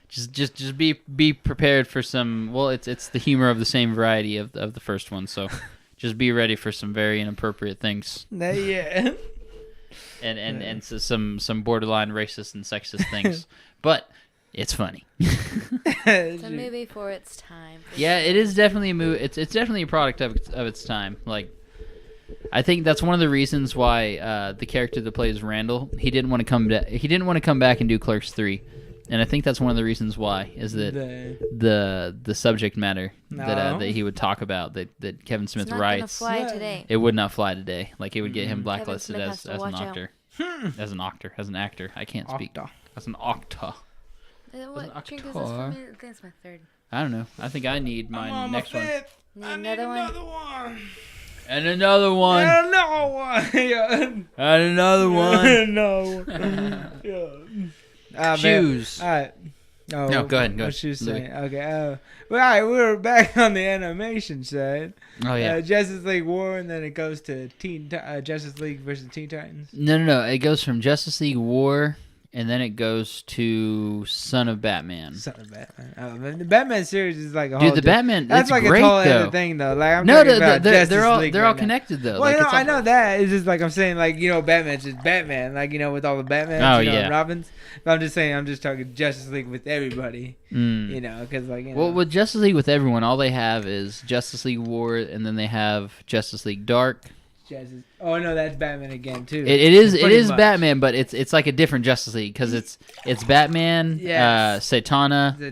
Speaker 2: just be prepared for some. Well, it's the humor of the same variety of the first one. So just be ready for some very inappropriate things.
Speaker 1: Yeah.
Speaker 2: And so some borderline racist and sexist things, but it's funny.
Speaker 3: It's a movie for its time.
Speaker 2: Yeah, it is definitely a movie. It's definitely a product of its time. Like, I think that's one of the reasons why the character that plays Randall, he didn't want to come back and do Clerks 3. And I think that's one of the reasons why is that the subject matter that he would talk about that Kevin Smith writes,
Speaker 3: fly today.
Speaker 2: It would not fly today. Like, it would get him blacklisted as an actor. As an actor. I can't speak. As an actor.
Speaker 3: What drink is this for me? I think it's my third.
Speaker 2: I don't know. I think I need my next one.
Speaker 1: I need another one.
Speaker 2: And another one.
Speaker 1: And another one.
Speaker 2: And another one.
Speaker 1: No.
Speaker 2: Shoes.
Speaker 1: All right. Oh,
Speaker 2: no, go ahead.
Speaker 1: What you saying? Okay. Well, all right, we're back on the animation side.
Speaker 2: Oh yeah.
Speaker 1: Justice League War, and then it goes to Justice League versus Teen Titans.
Speaker 2: No. It goes from Justice League War. And then it goes to Son of Batman.
Speaker 1: Son of Batman. Oh, man, the Batman series is like a whole.
Speaker 2: Dude, the Batman.
Speaker 1: That's like
Speaker 2: great,
Speaker 1: a whole
Speaker 2: though.
Speaker 1: other thing, though. Like I'm talking about
Speaker 2: they're all connected though.
Speaker 1: Well,
Speaker 2: like,
Speaker 1: I know that. It's just like I'm saying, like Batman's just Batman, like with all the Batmans, and Robins. But I'm just saying, I'm just talking Justice League with everybody, because
Speaker 2: Well, with Justice League with everyone, all they have is Justice League War, and then they have Justice League Dark.
Speaker 1: Oh no, that's Batman again too.
Speaker 2: It is Batman, but it's like a different Justice League because it's Batman, Satana,
Speaker 1: and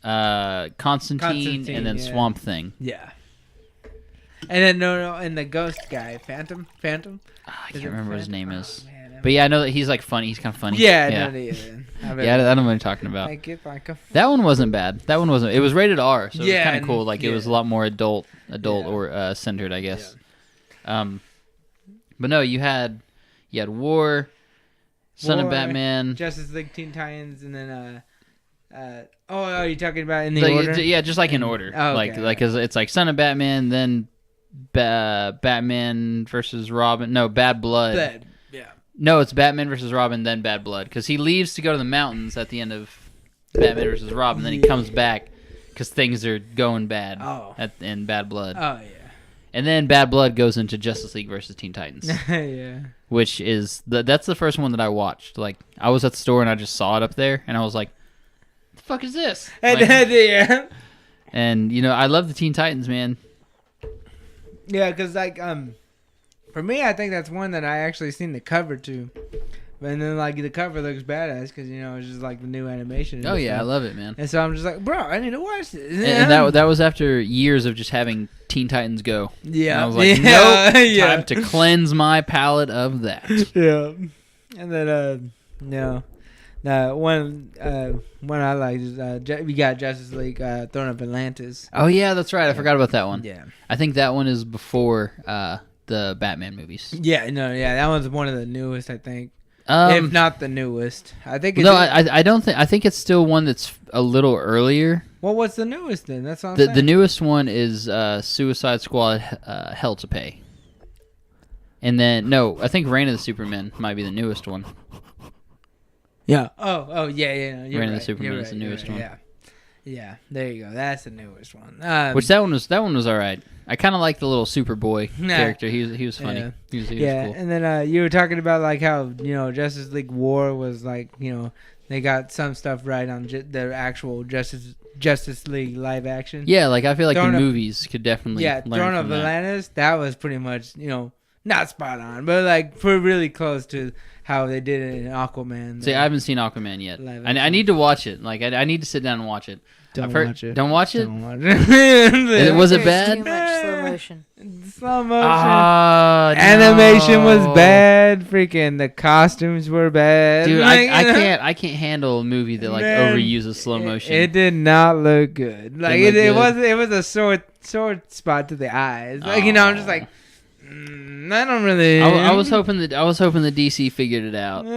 Speaker 1: then
Speaker 2: Constantine, and then Swamp Thing.
Speaker 1: Yeah. And then and the Ghost guy, Phantom.
Speaker 2: I can't remember what his name is. Man, but yeah, I know that he's like funny. He's kind of funny.
Speaker 1: Yeah,
Speaker 2: I don't know what you're talking about. That one wasn't bad. It was rated R, so it was kind of cool. Like it was a lot more adult or centered, I guess. Yeah. But no, you had War, Son of Batman,
Speaker 1: Justice League, Teen Titans, and then are you talking about in the order?
Speaker 2: Yeah, just like in order.
Speaker 1: Oh, okay.
Speaker 2: Like it's like Son of Batman, then Batman versus Robin. No, Bad Blood. No, it's Batman versus Robin, then Bad Blood, because he leaves to go to the mountains at the end of Batman versus Robin, then he comes back because things are going bad in Bad Blood.
Speaker 1: Oh yeah.
Speaker 2: And then Bad Blood goes into Justice League versus Teen Titans.
Speaker 1: Yeah.
Speaker 2: Which is that's the first one that I watched. Like I was at the store and I just saw it up there and I was like, "The fuck is this?"
Speaker 1: Yeah.
Speaker 2: And I love the Teen Titans, man.
Speaker 1: Yeah, because for me, I think that's one that I actually seen the cover to. And then the cover looks badass because it's just like the new animation.
Speaker 2: Oh yeah, I love it, man.
Speaker 1: And so I'm just like, bro, I need to watch this.
Speaker 2: And that was after years of just having Teen Titans Go.
Speaker 1: Yeah,
Speaker 2: and I was like, nope, time to cleanse my palate of that.
Speaker 1: Yeah, and then one I like is we got Justice League Throne of Atlantis.
Speaker 2: Oh yeah, that's right. I forgot about that one.
Speaker 1: Yeah,
Speaker 2: I think that one is before the Batman movies.
Speaker 1: Yeah, that one's one of the newest, I think. If not the newest, I think.
Speaker 2: I don't think. I think it's still one that's a little earlier.
Speaker 1: Well, what's the newest then? That's what I'm saying.
Speaker 2: The newest one is Suicide Squad: Hell to Pay. And then I think Reign of the Supermen might be the newest one.
Speaker 1: Yeah. Oh yeah.
Speaker 2: Reign of the Supermen is the newest one.
Speaker 1: Yeah. There you go. That's the newest one.
Speaker 2: Which that one was all right. I kind of like the little Superboy character. He was funny.
Speaker 1: Yeah.
Speaker 2: He was cool.
Speaker 1: And then you were talking about like how Justice League War was like they got some stuff right on the actual Justice League live action.
Speaker 2: Yeah, like I feel like the movies could definitely learn
Speaker 1: Throne of Atlantis. That was pretty much not spot on, but like really close to how they did it in Aquaman.
Speaker 2: See, I haven't seen Aquaman yet. I need to watch it. Like I need to sit down and watch it.
Speaker 1: Don't watch it.
Speaker 2: Don't watch it.
Speaker 1: Don't watch it.
Speaker 2: Was it bad?
Speaker 3: Too much slow motion.
Speaker 1: Slow motion. Animation was bad. Freaking the costumes were bad.
Speaker 2: Dude, I can't handle a movie that overuses slow motion.
Speaker 1: It did not look good. Like it was a sore spot to the eyes. Like I'm just like. I don't really.
Speaker 2: I was hoping that DC figured it out. No,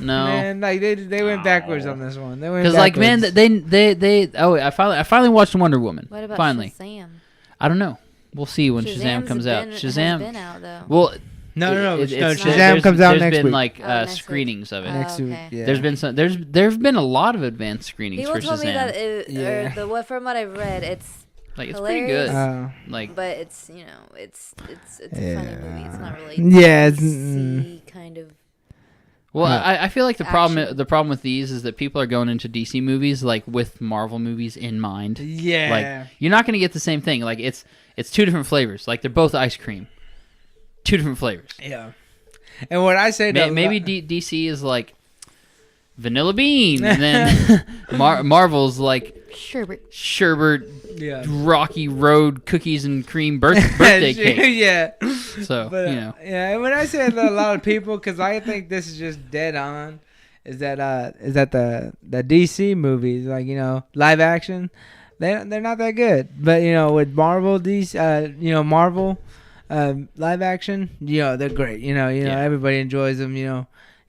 Speaker 1: man, like they went backwards on this one. They went
Speaker 2: because like man, they. Oh, I finally watched Wonder Woman.
Speaker 3: What about
Speaker 2: Shazam? I don't know. We'll see when Shazam comes out. Shazam.
Speaker 3: Been out, though.
Speaker 2: Well.
Speaker 1: No. Shazam comes out next week.
Speaker 2: There's been screenings of it.
Speaker 1: Next week. Yeah.
Speaker 2: There's been a lot of advanced screenings for Shazam.
Speaker 3: People told me that from what I've read, it's
Speaker 2: pretty good.
Speaker 3: But it's it's a funny movie. It's not really
Speaker 1: DC
Speaker 3: kind of.
Speaker 2: Well, I feel like the problem with these is that people are going into DC movies like with Marvel movies in mind.
Speaker 1: Yeah.
Speaker 2: Like you're not going to get the same thing. Like it's two different flavors. Like they're both ice cream. Two different flavors.
Speaker 1: Yeah. And what I say
Speaker 2: maybe DC is like vanilla bean, and then Marvel's like sherbet, Rocky Road cookies and cream birthday cake.
Speaker 1: Yeah.
Speaker 2: So
Speaker 1: Yeah. And when I say that a lot of people, because I think this is just dead on, is that the DC movies, like live action, they're not that good. But with Marvel, Marvel live action, they're great. Everybody enjoys them.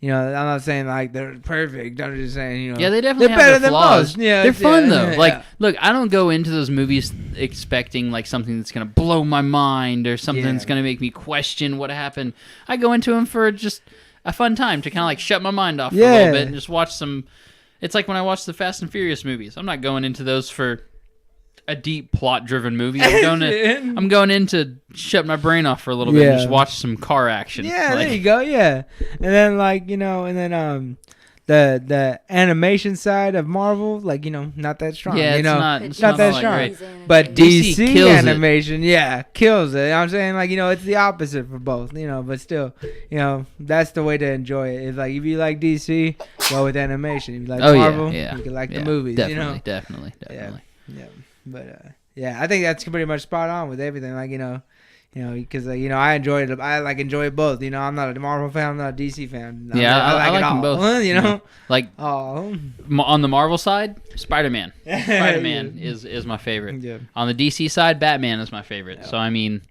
Speaker 1: I'm not saying like they're perfect. I'm just saying,
Speaker 2: yeah, they definitely
Speaker 1: they're
Speaker 2: have
Speaker 1: better
Speaker 2: their flaws.
Speaker 1: than most. Yeah,
Speaker 2: they're fun though.
Speaker 1: Yeah.
Speaker 2: Like, look, I don't go into those movies expecting like something that's gonna blow my mind or something that's gonna make me question what happened. I go into them for just a fun time to kind of like shut my mind off for a little bit and just watch some. It's like when I watch the Fast and Furious movies. I'm not going into those for a deep plot-driven movie. I'm going in to shut my brain off for a little bit and just watch some car action.
Speaker 1: Yeah, there you go. Yeah, and then the animation side of Marvel, not that strong.
Speaker 2: Yeah,
Speaker 1: it's not that strong.
Speaker 2: Great.
Speaker 1: But DC
Speaker 2: kills
Speaker 1: animation, kills it. I'm saying it's the opposite for both. But still, that's the way to enjoy it. It's like if you like DC, go with animation. If you like Marvel, you can like the movies.
Speaker 2: Definitely.
Speaker 1: Yeah. But I think that's pretty much spot on with everything. Because I enjoy it. I enjoy both. I'm not a Marvel fan. I'm not a DC fan.
Speaker 2: I like
Speaker 1: it all.
Speaker 2: them both. Like
Speaker 1: on
Speaker 2: the Marvel side, Spider-Man. Spider-Man is my favorite.
Speaker 1: Yeah.
Speaker 2: On the DC side, Batman is my favorite. Yeah. So I mean,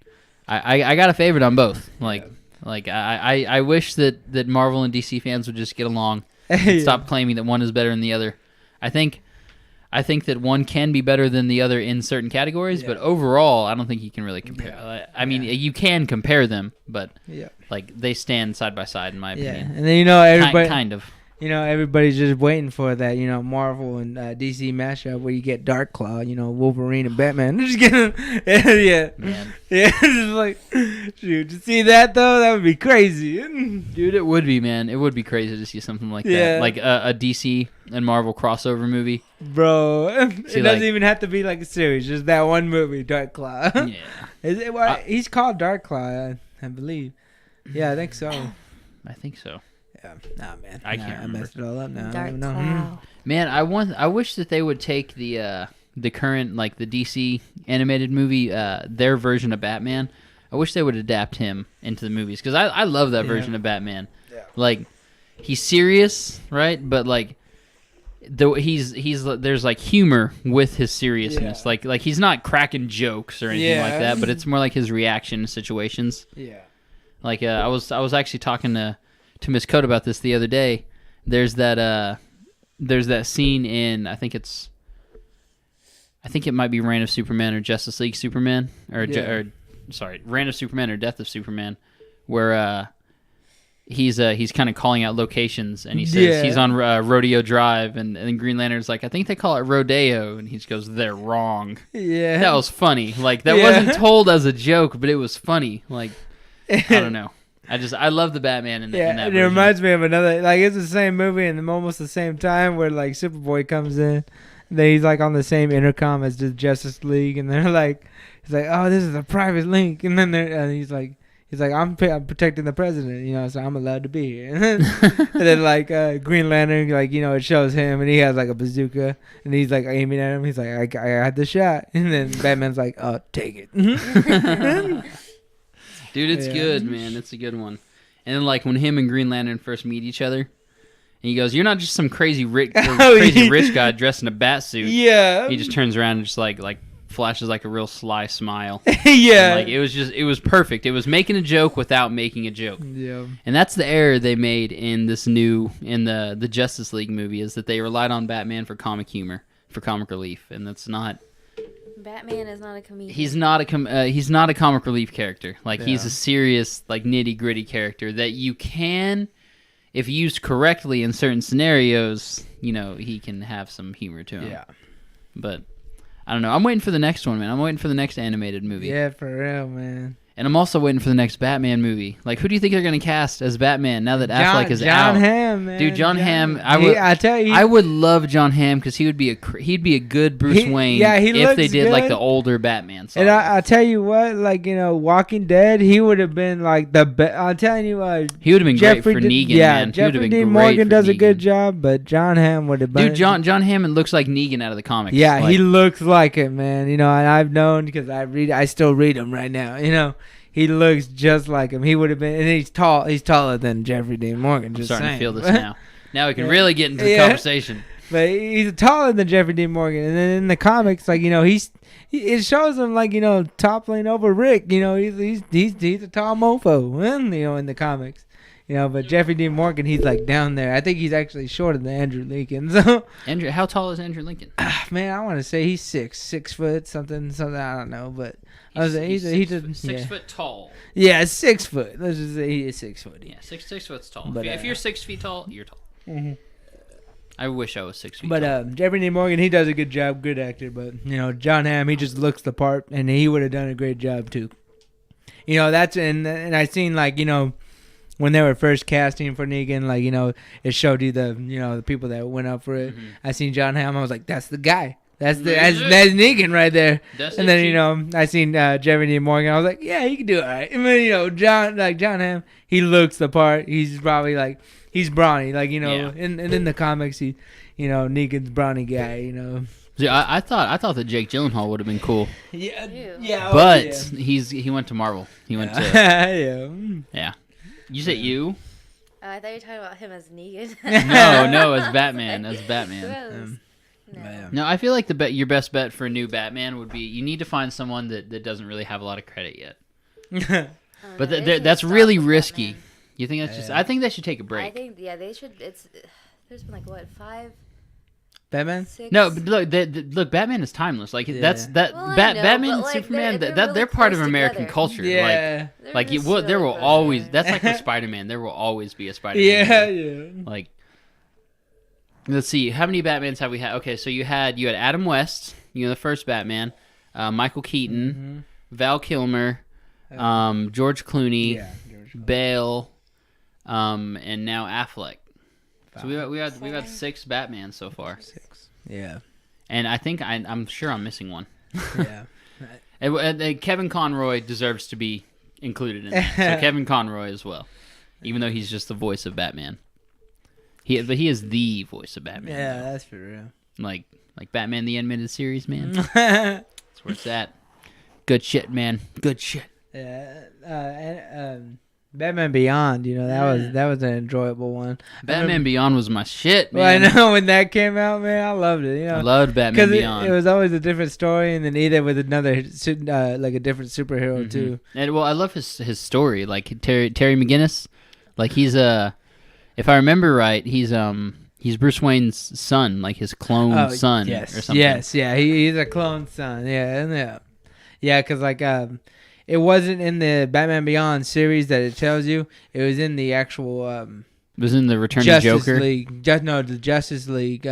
Speaker 2: I got a favorite on both. I wish that Marvel and DC fans would just get along and stop claiming that one is better than the other. I think that one can be better than the other in certain categories, but overall, I don't think you can really compare. Yeah. I mean, you can compare them, but they stand side by side in my opinion.
Speaker 1: And then everybody
Speaker 2: kind of.
Speaker 1: Everybody's just waiting for that, Marvel and DC mashup where you get Darkclaw, Wolverine and Batman. Just kidding.
Speaker 2: Man.
Speaker 1: Yeah, just like, shoot, to see that though, that would be crazy.
Speaker 2: Dude, it would be, man. It would be crazy to see something like that, like a DC and Marvel crossover movie.
Speaker 1: Bro, it doesn't even have to be like a series, just that one movie, Darkclaw.
Speaker 2: Yeah.
Speaker 1: He's called Darkclaw, I believe. Yeah, I think so.
Speaker 2: I think so.
Speaker 1: Yeah. Nah, man.
Speaker 2: I can't remember.
Speaker 1: I messed it all up now.
Speaker 3: Darkclaw.
Speaker 2: Man, I wish that they would take the current the DC animated movie, their version of Batman. I wish they would adapt him into the movies because I love that version of Batman. Yeah. he's serious, right? But like, there's like humor with his seriousness. Like he's not cracking jokes or anything like that, but it's more like his reaction to situations.
Speaker 1: Yeah.
Speaker 2: Like I was actually talking to Miss Code about this the other day. There's that scene in I think it might be Reign of Superman or Justice League Superman Reign of Superman or Death of Superman, where he's kind of calling out locations, and he says he's on Rodeo Drive, and then Green Lantern's like, I think they call it Rodeo, and he just goes, they're wrong. Yeah, that was funny. Like that wasn't told as a joke, but it was funny. Like I don't know. I love the Batman in that. Yeah, and it
Speaker 1: reminds me of another. Like it's the same movie and almost the same time where like Superboy comes in. Then he's like on the same intercom as the Justice League, and they're like, he's like, oh, this is a private link, and then he's like, I'm protecting the president, you know, so I'm allowed to be here. And then like Green Lantern, like, you know, it shows him, and he has like a bazooka, and he's like aiming at him. He's like, I had the shot, and then Batman's like, oh, take it.
Speaker 2: Dude, it's good, man. It's a good one. And then like when him and Green Lantern first meet each other. And he goes, you're not just some crazy rich guy dressed in a bat suit. Yeah. He just turns around and just like flashes like a real sly smile. Yeah. And, like it was perfect. It was making a joke without making a joke. Yeah. And that's the error they made in the Justice League movie, is that they relied on Batman for comic humor, for comic relief, and that's not.
Speaker 3: Batman is not a comedian.
Speaker 2: He's not a comic relief character. Like he's a serious, like nitty gritty character that you can. If used correctly in certain scenarios, you know, he can have some humor to him. Yeah. But, I don't know. I'm waiting for the next one, man. I'm waiting for the next animated movie.
Speaker 1: Yeah, for real, man.
Speaker 2: And I'm also waiting for the next Batman movie. Like, who do you think they're going to cast as Batman now that Affleck is out?
Speaker 1: John Hamm, man.
Speaker 2: Dude, John Hamm. I tell you, I would love John Hamm because he'd be a good Bruce Wayne. Yeah, if they did good. Like the older Batman song.
Speaker 1: And I tell you what, like, you know, Walking Dead, he would have been like the best. I'm telling you,
Speaker 2: he would have been great for Negan. Yeah, man.
Speaker 1: Jeffrey Dean Morgan does a good job, but John Hamm would have been.
Speaker 2: Dude, John Hammond looks like Negan out of the comics.
Speaker 1: Yeah, like, he looks like it, man. You know, and I've known because I still read him right now. You know. He looks just like him. He would have been, and he's tall. He's taller than Jeffrey Dean Morgan. Just
Speaker 2: starting to feel this now. Now we can really get into the conversation.
Speaker 1: But he's taller than Jeffrey Dean Morgan, and then in the comics, like, you know, it shows him like, you know, toppling over Rick. You know, he's a tall mofo, you know, in the comics. You know, but Jeffrey Dean Morgan, he's like down there. I think he's actually shorter than Andrew Lincoln. So
Speaker 2: how tall is Andrew Lincoln?
Speaker 1: Man, I want to say he's 6 foot something. I don't know, but
Speaker 2: he's 6 foot tall.
Speaker 1: Yeah, 6 foot. Let's just say he is 6 foot.
Speaker 2: Yeah, 6 foot's tall. But, if you're 6 feet tall, you're tall. Mm-hmm. I wish I was 6 feet tall.
Speaker 1: But Jeffrey Dean Morgan, he does a good job, good actor. But you know, John Hamm, he just looks the part, and he would have done a great job too. You know, that's and I seen, like, you know, when they were first casting for Negan, like, you know, it showed you the people that went up for it. Mm-hmm. I seen John Hamm. I was like, that's the guy. That's Negan right there. And then, you know, I seen Jeffrey Dean Morgan. I was like, yeah, he can do it all right. I mean, you know, John Hamm, he looks the part. He's probably like, he's brawny. Like, you know, and in the comics, he, you know, Negan's brawny guy, you know.
Speaker 2: Yeah, I thought that Jake Gyllenhaal would have been cool.
Speaker 1: Yeah.
Speaker 2: But he went to Marvel. He went to yeah. You said you?
Speaker 3: I thought you were talking about him as Negan.
Speaker 2: no, as Batman. No, I feel like your best bet for a new Batman would be you need to find someone that doesn't really have a lot of credit yet. But that's really risky. Batman. You think that's just? I think they should take a break.
Speaker 3: I think they should. There's been like what 5.
Speaker 1: Batman?
Speaker 3: 6?
Speaker 2: No, but look, Batman is timeless. Like Batman and Superman. They're part of American culture. Yeah, there will always. That's like with Spider-Man. There will always be a Spider-Man. Yeah. Like, let's see, how many Batmans have we had? Okay, so you had Adam West, you know, the first Batman, Michael Keaton, Val Kilmer, George Clooney, Bale, and now Affleck. So we got 6 Batmans so far.
Speaker 1: 6. Yeah.
Speaker 2: And I think I'm sure I'm missing one.
Speaker 1: Yeah.
Speaker 2: And Kevin Conroy deserves to be included in that. So Kevin Conroy as well, even though he's just the voice of Batman. But he is the voice of Batman.
Speaker 1: Yeah, though. That's for real.
Speaker 2: Like Batman the Animated Series, man. That's where it's at. Good shit, man. Good shit.
Speaker 1: Yeah. Batman Beyond, that was an enjoyable one.
Speaker 2: Batman Beyond was my shit, man.
Speaker 1: Well, I know when that came out, man, I loved it.
Speaker 2: I loved Batman Beyond.
Speaker 1: It was always a different story, and then either with another like a different superhero too.
Speaker 2: And I love his story, like Terry McGinnis, like he's if I remember right, he's Bruce Wayne's son, like his clone son or something.
Speaker 1: Yes, yeah, he's a clone son. Yeah, because like it wasn't in the Batman Beyond series that it tells you. It was in the actual.
Speaker 2: It was in the Return of Joker.
Speaker 1: The Justice League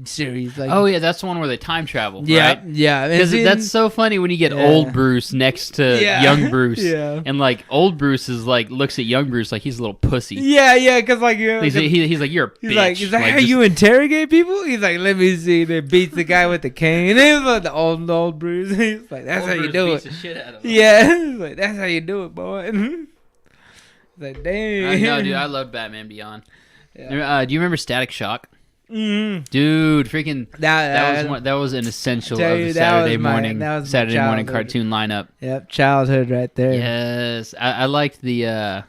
Speaker 1: series. Like,
Speaker 2: oh yeah, that's the one where they time travel.
Speaker 1: Yeah,
Speaker 2: right?
Speaker 1: yeah.
Speaker 2: Because that's so funny when you get old Bruce next to young Bruce.
Speaker 1: Yeah.
Speaker 2: And like old Bruce is like looks at young Bruce like he's a little pussy.
Speaker 1: Yeah, because like
Speaker 2: he's like you're a bitch.
Speaker 1: He's like how you interrogate people? He's like, let me see. They beats the guy with the cane. And it was like the old Bruce. He's like, that's how you do it.
Speaker 2: The shit out of him.
Speaker 1: Yeah, he's like that's how you do it, boy. Like, damn.
Speaker 2: I know, dude. I loved Batman Beyond.
Speaker 1: Yeah.
Speaker 2: Do you remember Static Shock?
Speaker 1: Mm-hmm.
Speaker 2: Dude, freaking that was an essential of the Saturday morning cartoon lineup.
Speaker 1: Yep, childhood right there.
Speaker 2: Yes, I liked the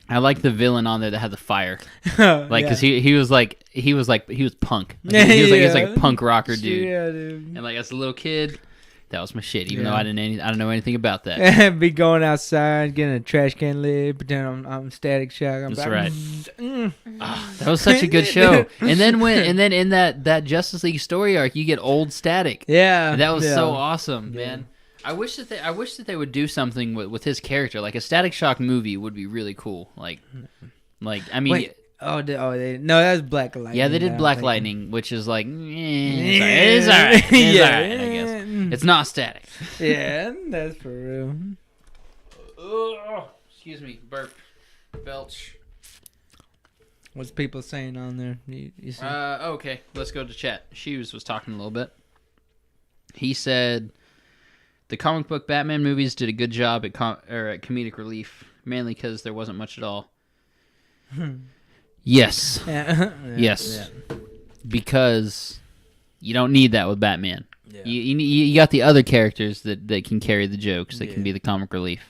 Speaker 2: villain on there that had the fire, like because he was punk. Like, he was like a punk rocker dude.
Speaker 1: Yeah, dude.
Speaker 2: And like as a little kid. That was my shit, even though I don't know anything about that.
Speaker 1: Be going outside, getting a trash can lid, pretend I'm Static Shock.
Speaker 2: That's right. That was such a good show. And then in that Justice League story arc, you get old Static.
Speaker 1: Yeah,
Speaker 2: and that was so awesome, man. I wish that they would do something with his character, like a Static Shock movie would be really cool. Like I mean.
Speaker 1: Wait. No, that's Black Lightning.
Speaker 2: Yeah, they did Black Lightning, which is like, it's alright. It's alright, I guess. It's not Static.
Speaker 1: Yeah, that's for real.
Speaker 2: Excuse me, burp, belch.
Speaker 1: What's people saying on there? You see?
Speaker 2: Okay, let's go to chat. Shoes was talking a little bit. He said, the comic book Batman movies did a good job at comedic relief, mainly because there wasn't much at all. Yes. Yes. Yeah. Because you don't need that with Batman. Yeah. You got the other characters that can carry the jokes, that can be the comic relief.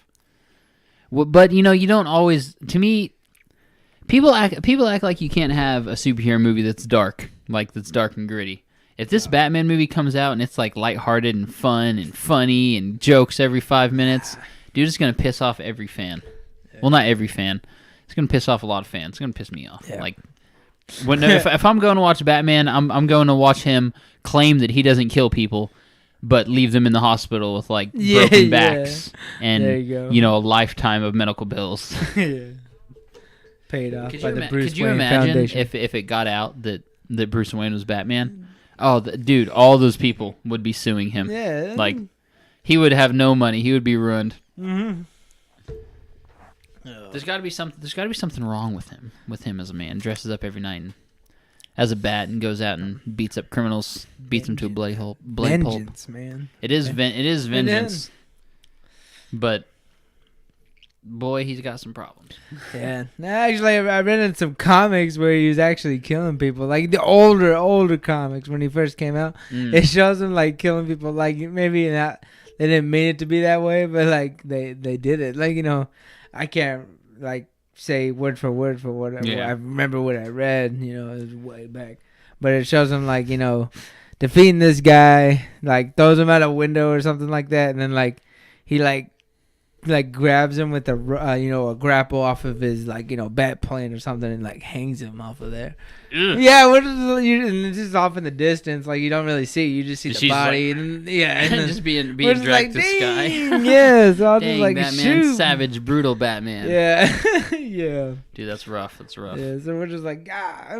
Speaker 2: But you don't always. To me, people act like you can't have a superhero movie that's dark and gritty. If this Batman movie comes out and it's like lighthearted and fun and funny and jokes every 5 minutes, dude, it's gonna piss off every fan. Yeah. Well, not every fan. It's gonna piss off a lot of fans. It's gonna piss me off. Yeah. Like, if I'm going to watch Batman, I'm going to watch him claim that he doesn't kill people, but leave them in the hospital with like broken backs and a lifetime of medical bills.
Speaker 1: Paid off by the Bruce Wayne Foundation.
Speaker 2: Could you imagine if it got out that Bruce Wayne was Batman? Oh, dude, all those people would be suing him.
Speaker 1: Yeah,
Speaker 2: like he would have no money. He would be ruined.
Speaker 1: Mm-hmm.
Speaker 2: There's got to be something wrong with him as a man. Dresses up every night and as a bat and goes out and beats up criminals, beats them to a bloody pulp.
Speaker 1: Vengeance, man.
Speaker 2: It is vengeance. But boy, he's got some problems.
Speaker 1: Yeah. Actually, I read in some comics where he was actually killing people, like the older comics when he first came out. It shows him like killing people, like maybe not. They didn't mean it to be that way, but like they did it. Like I can't like say word for whatever. Yeah. I remember what I read. It was way back, but it shows him like defeating this guy, like throws him out a window or something like that, and then like he like grabs him with a grapple off of his bat plane or something and like hangs him off of there. Ugh. Yeah, and it's just off in the distance, like you don't really see. You just see the body,
Speaker 2: like,
Speaker 1: and then,
Speaker 2: just being dragged like, to the sky.
Speaker 1: Yeah, so I'll just like
Speaker 2: Batman,
Speaker 1: shoot.
Speaker 2: Savage, brutal Batman.
Speaker 1: Yeah, yeah.
Speaker 2: Dude, that's rough. That's rough.
Speaker 1: Yeah, so we're just like, yeah.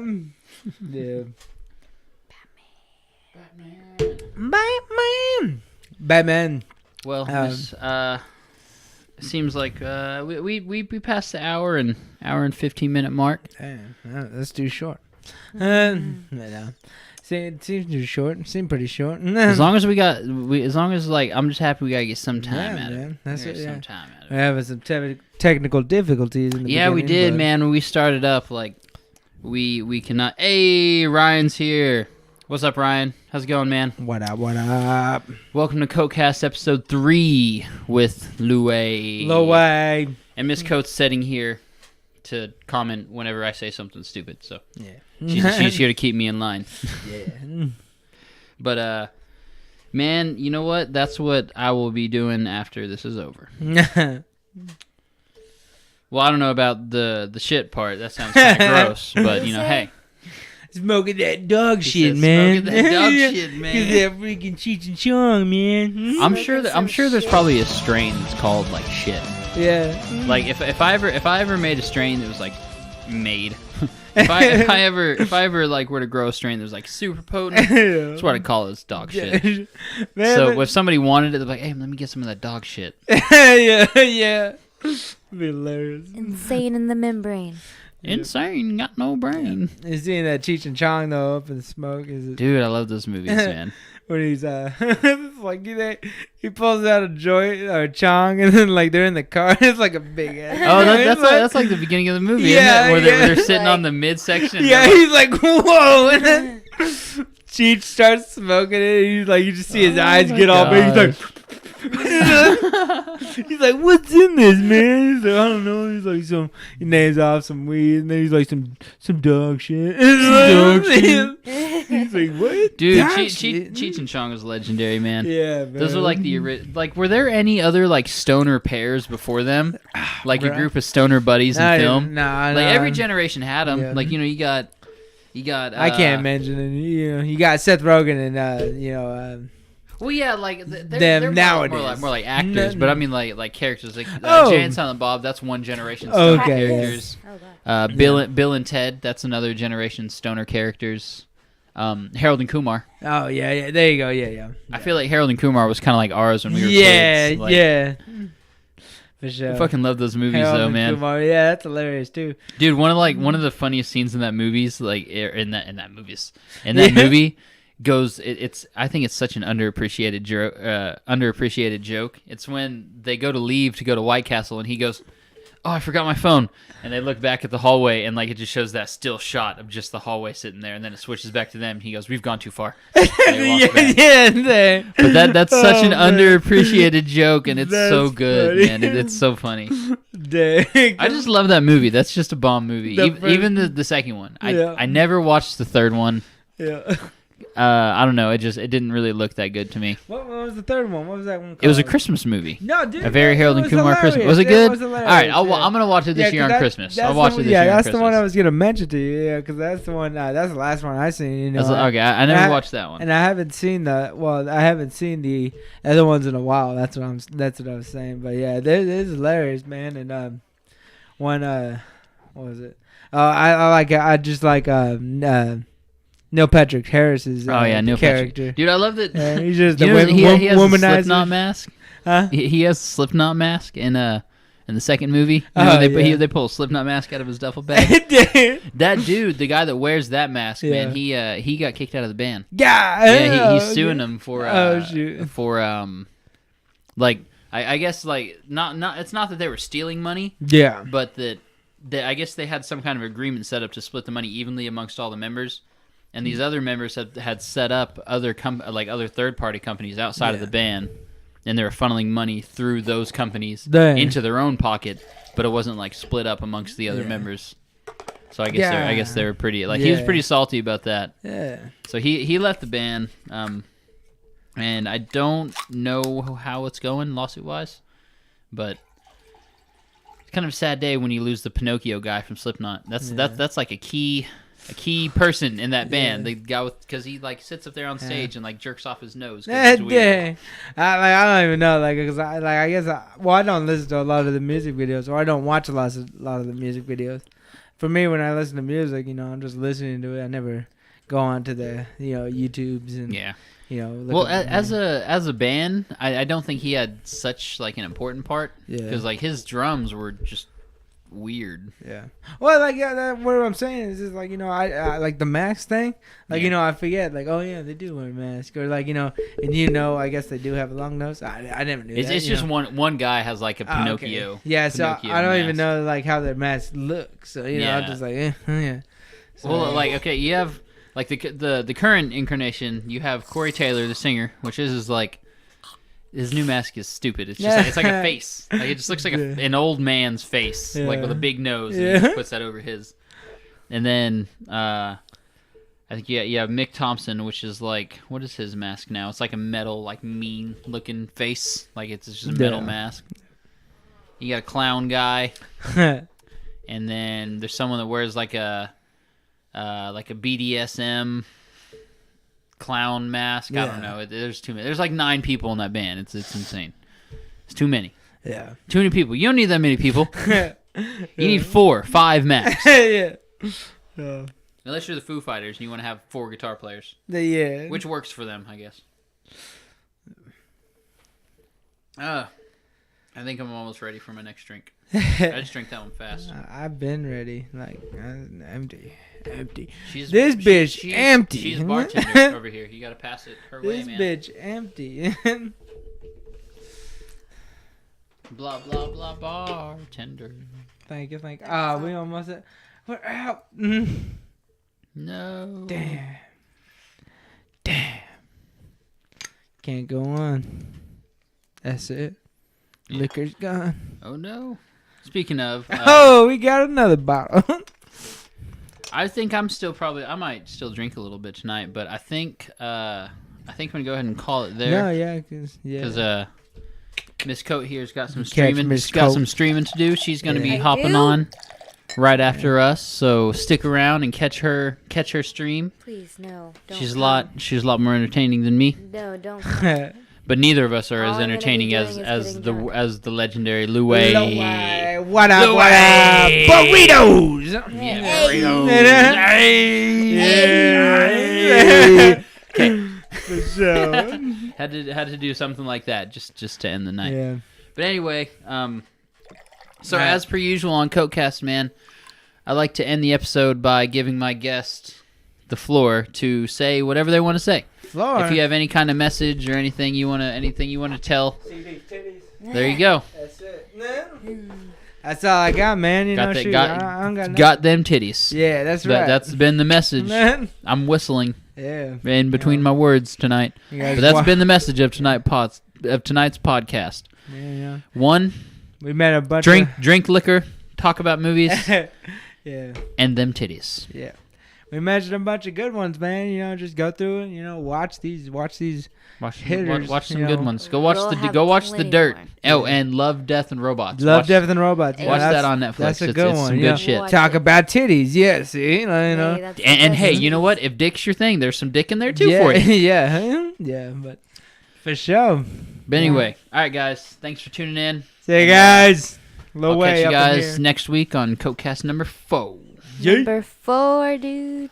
Speaker 1: Batman.
Speaker 2: Well, seems like we passed the hour and 15-minute mark.
Speaker 1: Damn, that's too short. It seems too short. Seemed pretty short.
Speaker 2: As long as I'm just happy we gotta get some time out of it.
Speaker 1: That's it. Some time out of it. We're having some technical difficulties in the beginning.
Speaker 2: Yeah, we did, man. When we started up, like we cannot. Hey, Ryan's here. What's up, Ryan? How's it going, man?
Speaker 1: What up?
Speaker 2: Welcome to Kotecast episode 3 with LOUAYY.
Speaker 1: LOUAYY.
Speaker 2: And Miss Coates sitting here to comment whenever I say something stupid. So she's here to keep me in line.
Speaker 1: Yeah.
Speaker 2: But man, you know what? That's what I will be doing after this is over. Well, I don't know about the shit part. That sounds kind of gross. But you know, hey.
Speaker 1: Smoking that dog shit, man.
Speaker 2: Smoking that dog shit, man.
Speaker 1: That freaking Cheech and Chong, man.
Speaker 2: I'm sure there's probably a strain that's called like shit.
Speaker 1: Yeah.
Speaker 2: Like if I ever made a strain that was like made. if I ever like were to grow a strain that was like super potent, that's what I call it. It's dog shit. Man, so if somebody wanted it, they're like, hey, let me get some of that dog shit.
Speaker 1: yeah. Be hilarious.
Speaker 3: Insane in the membrane.
Speaker 2: Insane, got no brain.
Speaker 1: You seeing that Cheech and Chong though up in the smoke?
Speaker 2: Dude, I love those movies, man.
Speaker 1: When he's like he pulls out a joint or a Chong and then like they're in the car. It's like a big ass.
Speaker 2: Oh, that's like the beginning of the movie,
Speaker 1: yeah,
Speaker 2: isn't it? Where they're sitting on the midsection.
Speaker 1: Yeah, he's like whoa, and then Cheech starts smoking it. And he's like, you just see his eyes get all big. He's like. He's like, what's in this, man? He's like, I don't know. He's like, he names off some weed, and then he's like, some dog shit. He's like, what?
Speaker 2: Dude, Cheech and Chong was legendary, man.
Speaker 1: Yeah, man.
Speaker 2: Those were like were there any other like stoner pairs before them? Like a group of stoner buddies in film?
Speaker 1: Nah.
Speaker 2: Like every generation had them.
Speaker 1: Yeah.
Speaker 2: Like, you know, you got.
Speaker 1: I can't mention it. You know, you got Seth Rogen and
Speaker 2: well, yeah, like they're
Speaker 1: nowadays
Speaker 2: more like actors, but I mean like characters. Like Jay and Silent Bob, that's one generation stoner characters. Bill and Ted, that's another generation stoner characters. Harold and Kumar.
Speaker 1: Oh yeah, there you go, yeah.
Speaker 2: I feel like Harold and Kumar was kind of like ours when we were kids. Like,
Speaker 1: yeah. For sure.
Speaker 2: I fucking love those movies
Speaker 1: Harold
Speaker 2: though,
Speaker 1: and
Speaker 2: man.
Speaker 1: Kumar. Yeah, that's hilarious too.
Speaker 2: Dude, one of the funniest scenes in that movie's like in that movie. I think it's such an underappreciated joke. It's when they go to leave to go to White Castle and he goes, "Oh, I forgot my phone." And they look back at the hallway and like it just shows that still shot of just the hallway sitting there, and then it switches back to them and he goes, "We've gone too far." But that's such an underappreciated joke, and it's so good, funny. Man. It's so funny. Dang. I just love that movie. That's just a bomb movie. Even the second one. I never watched the third one.
Speaker 1: Yeah.
Speaker 2: I don't know. It didn't really look that good to me.
Speaker 1: What was the third one? What was that one called?
Speaker 2: It was a Christmas movie.
Speaker 1: No, dude.
Speaker 2: A very Harold and Kumar Christmas. Was it good? All right, I'm gonna watch it this year on Christmas. I'll watch it this year on Christmas. Yeah,
Speaker 1: that's the one I was gonna mention to you. Yeah, because that's the one. That's the last one I seen. You know.
Speaker 2: Okay, I never watched that one.
Speaker 1: And I haven't seen the other ones in a while. That's what I was saying. But yeah, it is hilarious, man. And what was it? I just like Neil Patrick Harris's
Speaker 2: Neil
Speaker 1: character.
Speaker 2: Patrick. Dude, I love that.
Speaker 1: He's just
Speaker 2: he has
Speaker 1: womanizer.
Speaker 2: A Slipknot mask.
Speaker 1: Huh?
Speaker 2: He has a Slipknot mask in the second movie. They pull a Slipknot mask out of his duffel bag. That dude, the guy that wears that mask, man, he got kicked out of the band.
Speaker 1: Yeah,
Speaker 2: he's suing him for I guess like not it's not that they were stealing money.
Speaker 1: Yeah,
Speaker 2: but that I guess they had some kind of agreement set up to split the money evenly amongst all the members. And these other members had set up other third-party companies outside of the band, and they were funneling money through those companies into their own pocket, but it wasn't like split up amongst the other members. So I guess they were pretty he was pretty salty about that. Yeah. So he left the band, and I don't know how it's going lawsuit-wise, but it's kind of a sad day when you lose the Pinocchio guy from Slipknot. That's like a key person in that band. The guy because he like sits up there on stage and like jerks off his nose.
Speaker 1: I don't even know, because I don't listen to a lot of the music videos, or I don't watch a lot of the music videos. For me, when I listen to music, I'm just listening to it. I never go on to the YouTubes and
Speaker 2: well, as a band, I don't think he had such like an important part because like his drums were just weird.
Speaker 1: Yeah. Well, what I'm saying is just I like the mask thing. I forget they do wear a mask, or and I guess they do have a long nose. I never knew that.
Speaker 2: It's just one guy has like a Pinocchio.
Speaker 1: Okay. Yeah. So I don't even know how their mask looks. So I'm just like yeah. So,
Speaker 2: well, you have like the current incarnation. You have Corey Taylor, the singer, which is like His new mask is stupid. It's just it's like a face. Like it just looks like an old man's face, like with a big nose. And he puts that over his. And then I think you have Mick Thompson, which is like, what is his mask now? It's like a metal, like mean looking face. Like it's just a metal mask. You got a clown guy. And then there's someone that wears like a BDSM clown mask. I don't know. There's too many. There's like 9 people in that band. It's insane. It's too many.
Speaker 1: Yeah.
Speaker 2: Too many people. You don't need that many people. You need 4, 5 max.
Speaker 1: Yeah.
Speaker 2: Unless you're the Foo Fighters and you want to have 4 guitar players.
Speaker 1: Yeah.
Speaker 2: Which works for them, I guess. I think I'm almost ready for my next drink. I just drank that one fast.
Speaker 1: I've been ready. Like, empty.
Speaker 2: She's
Speaker 1: empty.
Speaker 2: She's a bartender over here. You got to pass it her way, man.
Speaker 1: This bitch empty.
Speaker 2: Blah, blah, blah, bartender.
Speaker 1: Thank you. We almost... We're out.
Speaker 2: No.
Speaker 1: Damn. Can't go on. That's it. Yeah. Liquor's gone.
Speaker 2: Oh, no. Speaking of...
Speaker 1: we got another bottle.
Speaker 2: I think I'm still probably... I might still drink a little bit tonight, but I think I'm going to go ahead and call it there.
Speaker 1: No, yeah, because
Speaker 2: Miss Coat here's got some streaming. Some streaming to do. She's going to be hopping on right after us, so stick around and catch her stream.
Speaker 3: Please, no. Don't
Speaker 2: she's a lot more entertaining than me.
Speaker 3: No, don't.
Speaker 2: But neither of us are as entertaining as the legendary LOUAYY.
Speaker 1: LOUAYY, what up? Burritos.
Speaker 2: Yeah,
Speaker 1: burritos. Okay. For sure.
Speaker 2: had to do something like that just to end the night.
Speaker 1: Yeah.
Speaker 2: But anyway, so as per usual on Kotecast, man, I like to end the episode by giving my guest the floor to say whatever they want to say. If you have any kind of message or anything you want to tell, there you go.
Speaker 1: That's it. That's all I got, man. I don't got nothing.
Speaker 2: Got them titties.
Speaker 1: Yeah, that's right.
Speaker 2: That's been the message. I'm whistling.
Speaker 1: Yeah.
Speaker 2: In between my words tonight. But that's been the message of tonight's podcast.
Speaker 1: Yeah.
Speaker 2: 1.
Speaker 1: We met a bunch.
Speaker 2: Drink liquor. Talk about movies.
Speaker 1: Yeah.
Speaker 2: And them titties.
Speaker 1: Yeah. We mentioned a bunch of good ones, man. Just go through it. Watch these hitters.
Speaker 2: Watch some good ones. Go watch the Dirt. More. Oh, and Love, Death, and Robots.
Speaker 1: Death, and Robots.
Speaker 2: Watch that on Netflix.
Speaker 1: That's a good one.
Speaker 2: Some good shit.
Speaker 1: Talk about titties. Yeah, see,
Speaker 2: And hey, you know what? If dick's your thing, there's some dick in there too for you.
Speaker 1: Yeah, but for sure.
Speaker 2: But anyway, all right, guys. Thanks for tuning in.
Speaker 1: See you guys.
Speaker 2: I'll catch you guys next week on Kotecast number 4.
Speaker 3: Number 4, dude.